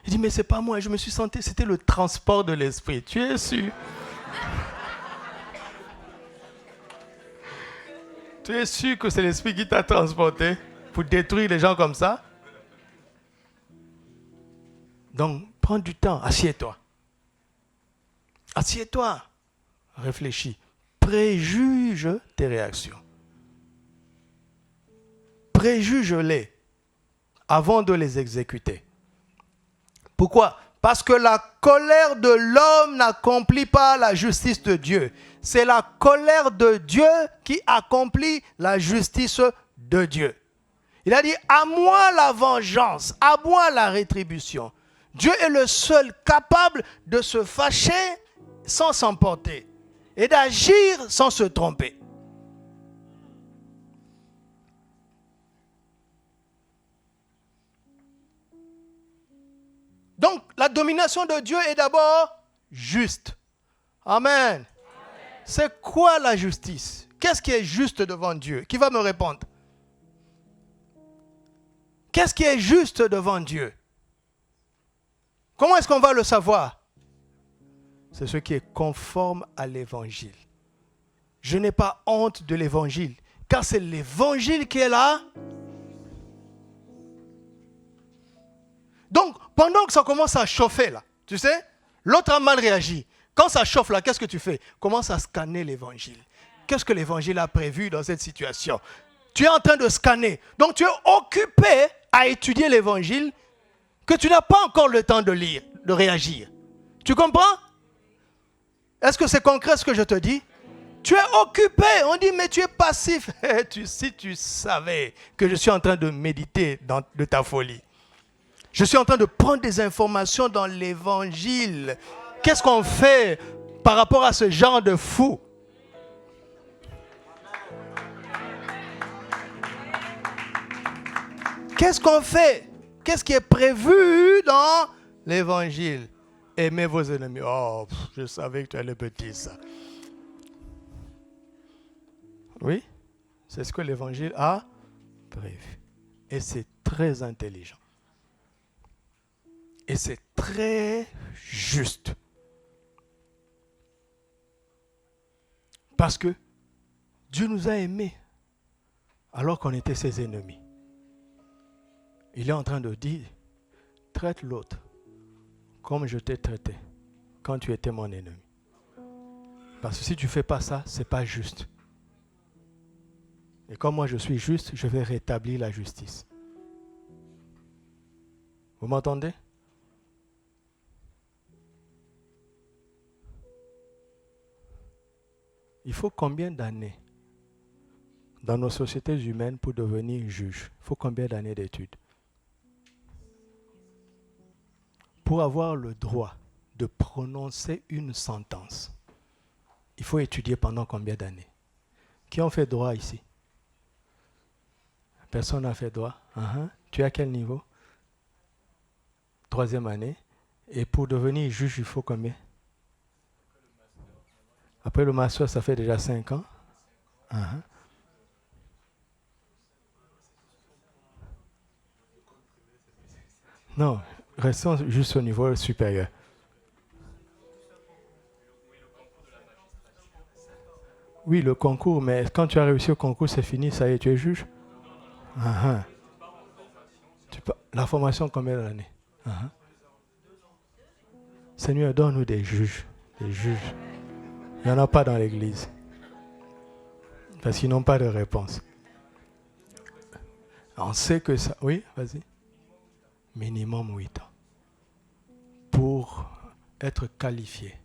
Il dit, mais c'est pas moi, je me suis senti, c'était le transport de l'esprit. Tu es sûr? Tu es sûr que c'est l'esprit qui t'a transporté pour détruire les gens comme ça? Donc, prends du temps, assieds-toi. Assieds-toi, réfléchis, préjuge tes réactions. Préjuge-les avant de les exécuter. Pourquoi? Parce que la colère de l'homme n'accomplit pas la justice de Dieu. C'est la colère de Dieu qui accomplit la justice de Dieu. Il a dit, à moi la vengeance, à moi la rétribution. Dieu est le seul capable de se fâcher sans s'emporter et d'agir sans se tromper. Donc, la domination de Dieu est d'abord juste. Amen. C'est quoi la justice? Qu'est-ce qui est juste devant Dieu? Qui va me répondre? Qu'est-ce qui est juste devant Dieu? Comment est-ce qu'on va le savoir? C'est ce qui est conforme à l'évangile. Je n'ai pas honte de l'évangile, car c'est l'évangile qui est là. Donc, pendant que ça commence à chauffer, là, tu sais, l'autre a mal réagi. Quand ça chauffe, là, qu'est-ce que tu fais? Commence à scanner l'évangile. Qu'est-ce que l'évangile a prévu dans cette situation? Tu es en train de scanner. Donc, tu es occupé à étudier l'évangile que tu n'as pas encore le temps de lire, de réagir. Tu comprends? Est-ce que c'est concret ce que je te dis? Tu es occupé. On dit, mais tu es passif. Si tu savais que je suis en train de méditer de ta folie. Je suis en train de prendre des informations dans l'évangile. Qu'est-ce qu'on fait par rapport à ce genre de fou? Qu'est-ce qu'on fait? Qu'est-ce qui est prévu dans l'évangile? Aimez vos ennemis. Oh, je savais que tu allais me dire ça. Oui, c'est ce que l'Évangile a prévu. Et c'est très intelligent. Et c'est très juste. Parce que Dieu nous a aimés alors qu'on était ses ennemis. Il est en train de dire, traite l'autre comme je t'ai traité quand tu étais mon ennemi. Parce que si tu ne fais pas ça, ce n'est pas juste. Et comme moi je suis juste, je vais rétablir la justice. Vous m'entendez? Il faut combien d'années dans nos sociétés humaines pour devenir juge? Il faut combien d'années d'études? Pour avoir le droit de prononcer une sentence, il faut étudier pendant combien d'années? Qui ont fait droit ici? Personne n'a fait droit. Tu es à quel niveau? 3e année. Et pour devenir juge, il faut combien? Après le master, ça fait déjà 5 ans. Non, restons juste au niveau supérieur. Oui, le concours, mais quand tu as réussi au concours, c'est fini, ça y est, tu es juge? La formation, combien d'années? Seigneur, donne-nous des juges. Des juges. Il n'y en a pas dans l'église. Parce qu'ils n'ont pas de réponse. On sait que ça... Oui, vas-y. Minimum 8 ans. Pour être qualifié,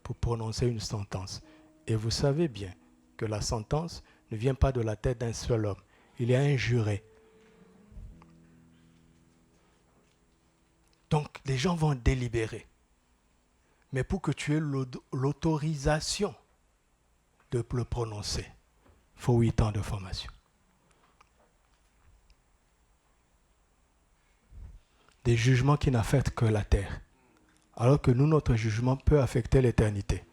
pour prononcer une sentence. Et vous savez bien que la sentence ne vient pas de la tête d'un seul homme. Il y a un juré. Donc, les gens vont délibérer. Mais pour que tu aies l'autorisation de le prononcer, il faut 8 ans de formation. Des jugements qui n'affectent que la terre. Alors que nous, notre jugement peut affecter l'éternité.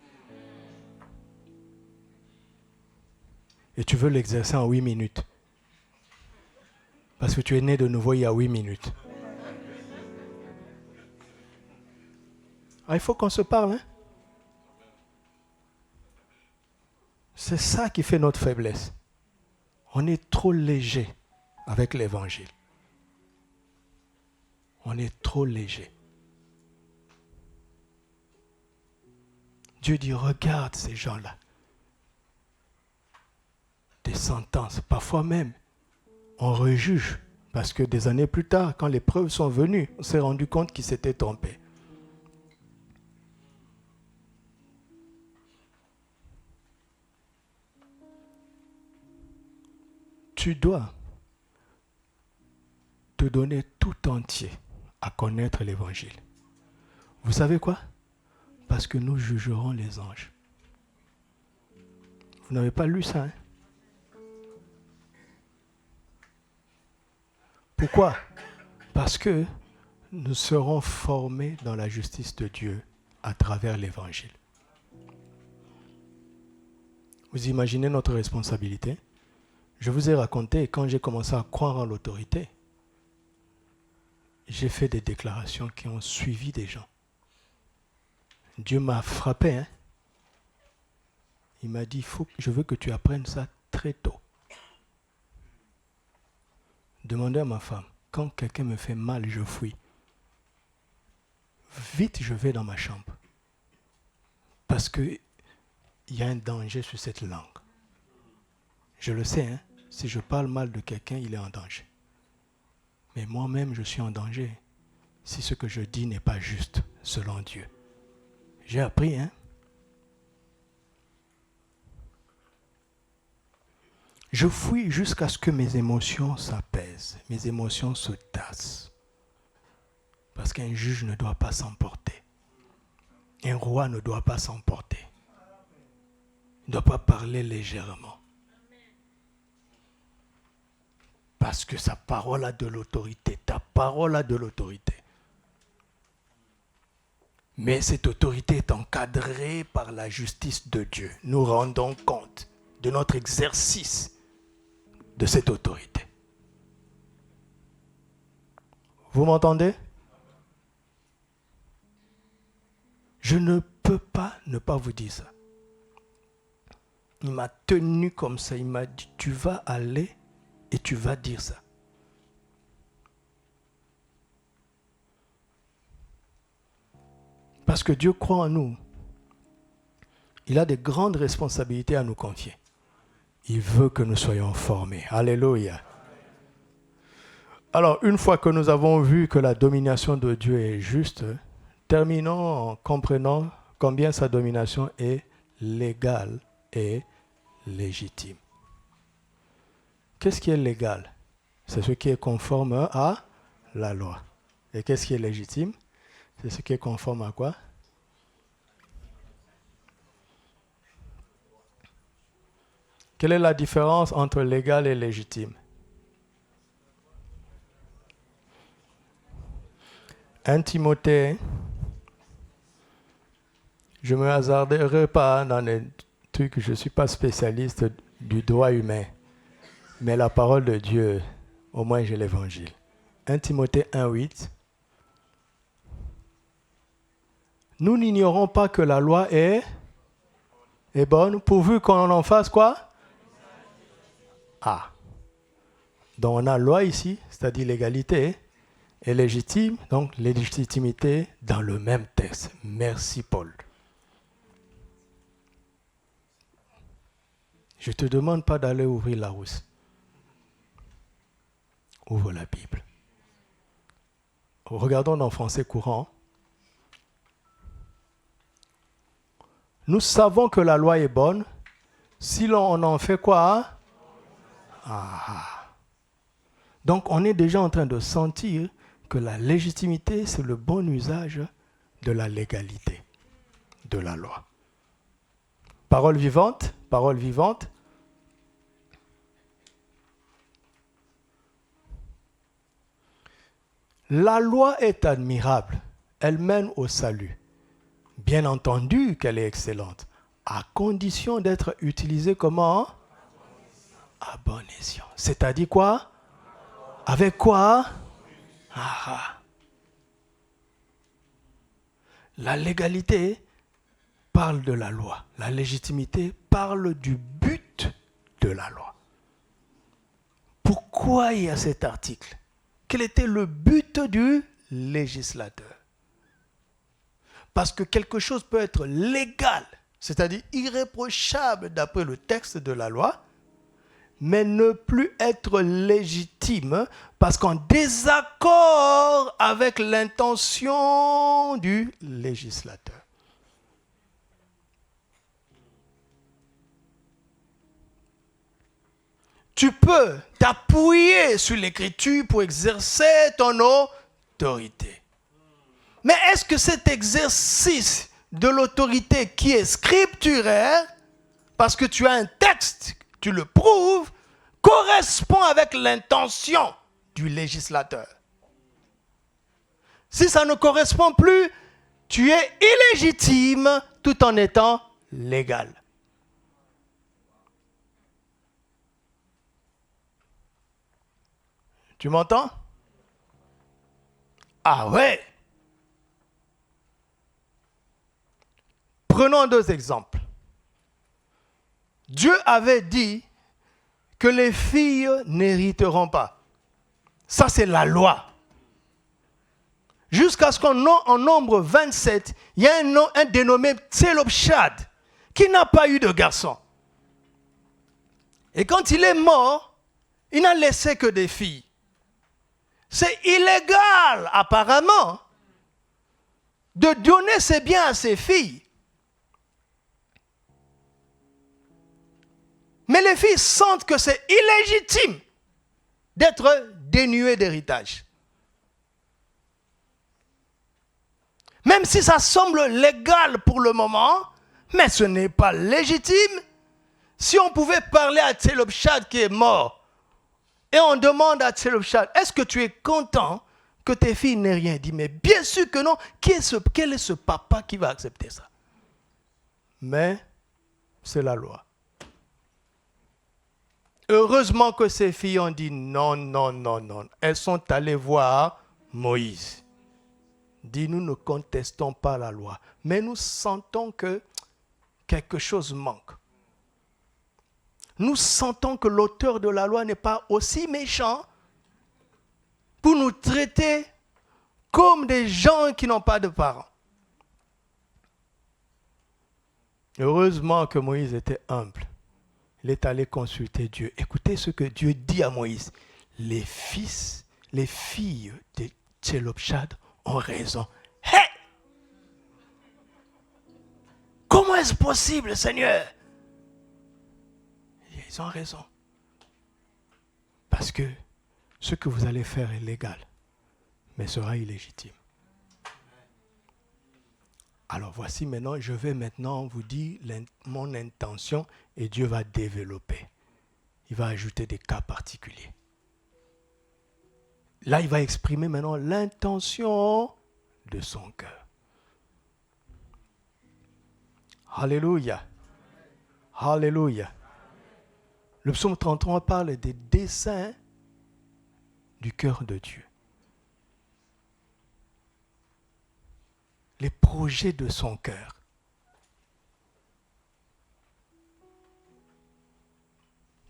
Et tu veux l'exercer en 8 minutes. Parce que tu es né de nouveau il y a 8 minutes. Ah, il faut qu'on se parle. Hein? C'est ça qui fait notre faiblesse. On est trop léger avec l'évangile. On est trop léger. Dieu dit, regarde ces gens-là. Des sentences, parfois même, on rejuge. Parce que des années plus tard, quand les preuves sont venues, on s'est rendu compte qu'ils s'étaient trompés. Tu dois te donner tout entier à connaître l'évangile. Vous savez quoi? Parce que nous jugerons les anges. Vous n'avez pas lu ça, hein? Pourquoi? Parce que nous serons formés dans la justice de Dieu à travers l'évangile. Vous imaginez notre responsabilité? Je vous ai raconté, quand j'ai commencé à croire en l'autorité, j'ai fait des déclarations qui ont suivi des gens. Dieu m'a frappé. Hein? Il m'a dit, je veux que tu apprennes ça très tôt. Demandez à ma femme, quand quelqu'un me fait mal, je fuis. Vite, je vais dans ma chambre. Parce qu'il y a un danger sur cette langue. Je le sais, hein? Si je parle mal de quelqu'un, il est en danger. Mais moi-même, je suis en danger si ce que je dis n'est pas juste selon Dieu. J'ai appris, hein? Je fuis jusqu'à ce que mes émotions s'apaisent, mes émotions se tassent. Parce qu'un juge ne doit pas s'emporter. Un roi ne doit pas s'emporter. Il ne doit pas parler légèrement. Parce que sa parole a de l'autorité. Ta parole a de l'autorité. Mais cette autorité est encadrée par la justice de Dieu. Nous rendons compte de notre exercice de cette autorité. Vous m'entendez? Je ne peux pas ne pas vous dire ça. Il m'a tenu comme ça, il m'a dit, tu vas aller et tu vas dire ça. Parce que Dieu croit en nous. Il a des grandes responsabilités à nous confier. Il veut que nous soyons formés. Alléluia. Alors, une fois que nous avons vu que la domination de Dieu est juste, terminons en comprenant combien sa domination est légale et légitime. Qu'est-ce qui est légal? C'est ce qui est conforme à la loi. Et qu'est-ce qui est légitime? C'est ce qui est conforme à quoi? Quelle est la différence entre légal et légitime? 1 Timothée, je ne me hasarderai pas dans les trucs, je ne suis pas spécialiste du droit humain, mais la parole de Dieu, au moins j'ai l'évangile. 1 Timothée 1,8. Nous n'ignorons pas que la loi est bonne, pourvu qu'on en fasse quoi? Ah. Donc on a loi ici, c'est-à-dire l'égalité, et légitime, donc légitimité dans le même texte. Merci Paul. Je ne te demande pas d'aller ouvrir la rousse. Ouvre la Bible. Regardons dans le français courant. Nous savons que la loi est bonne si l'on en fait quoi? Donc on est déjà en train de sentir que la légitimité, c'est le bon usage de la légalité, de la loi. Parole vivante, parole vivante. La loi est admirable, elle mène au salut. Bien entendu qu'elle est excellente, à condition d'être utilisée comment? À bon escient. C'est-à-dire quoi? Avec quoi? La légalité parle de la loi. La légitimité parle du but de la loi. Pourquoi il y a cet article? Quel était le but du législateur? Parce que quelque chose peut être légal, c'est-à-dire irréprochable d'après le texte de la loi, mais ne plus être légitime parce qu'en désaccord avec l'intention du législateur. Tu peux t'appuyer sur l'écriture pour exercer ton autorité. Mais est-ce que cet exercice de l'autorité qui est scripturaire, parce que tu as un texte, tu le prouves, correspond avec l'intention du législateur? Si ça ne correspond plus, tu es illégitime tout en étant légal. Tu m'entends? Ah ouais. Prenons 2 exemples. Dieu avait dit que les filles n'hériteront pas. Ça, c'est la loi. Jusqu'à ce qu'en nombre 27, il y a un dénommé Tselopshad qui n'a pas eu de garçon. Et quand il est mort, il n'a laissé que des filles. C'est illégal, apparemment, de donner ses biens à ses filles. Mais les filles sentent que c'est illégitime d'être dénuées d'héritage. Même si ça semble légal pour le moment, mais ce n'est pas légitime. Si on pouvait parler à Tselopshad qui est mort, et on demande à Tselopshad, est-ce que tu es content que tes filles n'aient rien dit? Mais bien sûr que non. Quel est ce papa qui va accepter ça? Mais c'est la loi. Heureusement que ces filles ont dit non, non, non, non. Elles sont allées voir Moïse. Dit, nous ne contestons pas la loi, mais nous sentons que quelque chose manque. Nous sentons que l'auteur de la loi n'est pas aussi méchant pour nous traiter comme des gens qui n'ont pas de parents. Heureusement que Moïse était humble. Il est allé consulter Dieu. Écoutez ce que Dieu dit à Moïse. Les filles de Tselopshad ont raison. Hé! Comment est-ce possible, Seigneur? Ils ont raison. Parce que ce que vous allez faire est légal, mais sera illégitime. Alors voici maintenant, je vais maintenant vous dire mon intention et Dieu va développer. Il va ajouter des cas particuliers. Là, il va exprimer maintenant l'intention de son cœur. Alléluia. Alléluia. Le psaume 33 parle des desseins du cœur de Dieu. Les projets de son cœur.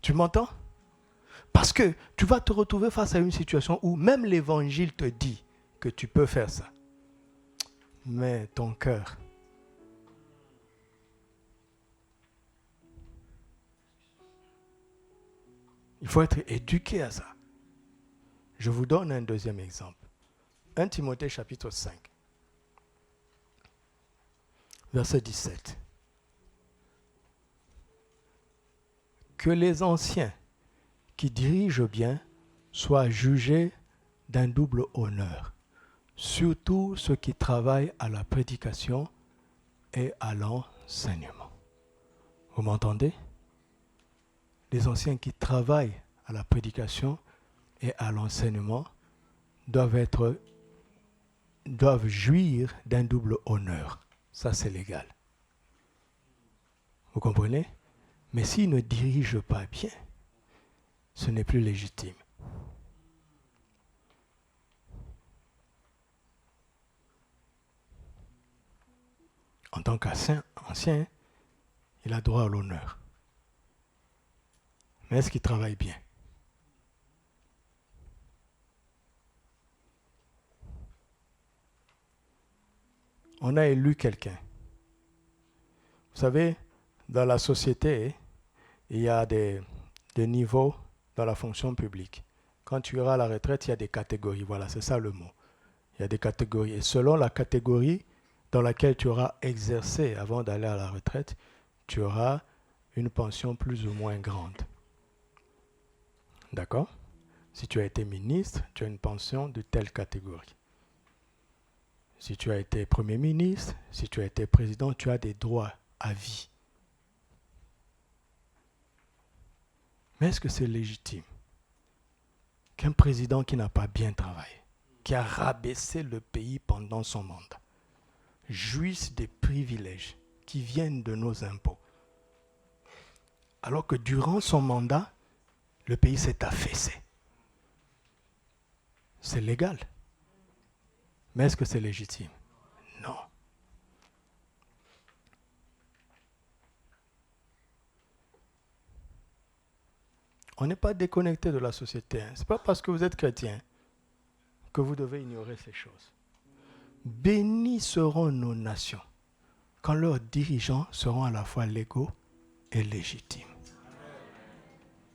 Tu m'entends? Parce que tu vas te retrouver face à une situation où même l'évangile te dit que tu peux faire ça. Mais ton cœur, il faut être éduqué à ça. Je vous donne un deuxième exemple. 1 Timothée chapitre 5, verset 17. Que les anciens qui dirigent bien soient jugés d'un double honneur, surtout ceux qui travaillent à la prédication et à l'enseignement. Vous m'entendez? Les anciens qui travaillent à la prédication et à l'enseignement doivent jouir d'un double honneur. Ça, c'est légal. Vous comprenez? Mais s'ils ne dirigent pas bien, ce n'est plus légitime. En tant qu'ancien, il a droit à l'honneur. Mais est-ce qu'il travaille bien? On a élu quelqu'un. Vous savez, dans la société, il y a des niveaux dans la fonction publique. Quand tu iras à la retraite, il y a des catégories. Voilà, c'est ça le mot. Il y a des catégories. Et selon la catégorie dans laquelle tu auras exercé avant d'aller à la retraite, tu auras une pension plus ou moins grande. D'accord? Si tu as été ministre, tu as une pension de telle catégorie. Si tu as été Premier ministre, si tu as été président, tu as des droits à vie. Mais est-ce que c'est légitime qu'un président qui n'a pas bien travaillé, qui a rabaissé le pays pendant son mandat, jouisse des privilèges qui viennent de nos impôts, alors que durant son mandat, le pays s'est affaissé? C'est légal. Mais est-ce que c'est légitime? Non. On n'est pas déconnecté de la société. Ce n'est pas parce que vous êtes chrétien que vous devez ignorer ces choses. Bénis seront nos nations quand leurs dirigeants seront à la fois légaux et légitimes.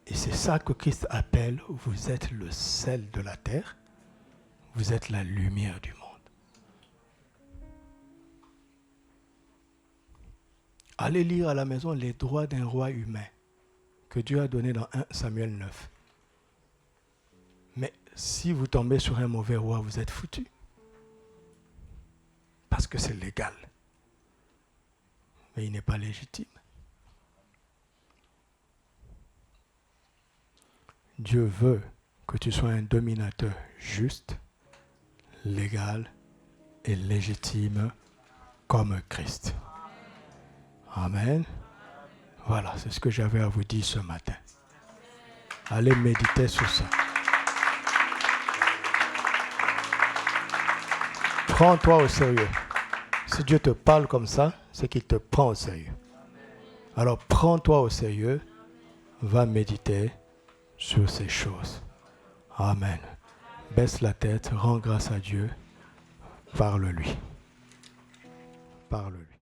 Et c'est ça que Christ appelle, vous êtes le sel de la terre, vous êtes la lumière du monde. Allez lire à la maison les droits d'un roi humain que Dieu a donné dans 1 Samuel 9. Mais si vous tombez sur un mauvais roi, vous êtes foutu. Parce que c'est légal. Mais il n'est pas légitime. Dieu veut que tu sois un dominateur juste, légal et légitime comme Christ. Amen. Voilà, c'est ce que j'avais à vous dire ce matin. Allez méditer sur ça. Prends-toi au sérieux. Si Dieu te parle comme ça, c'est qu'il te prend au sérieux. Alors prends-toi au sérieux, va méditer sur ces choses. Amen. Baisse la tête, rends grâce à Dieu, parle-lui. Parle-lui.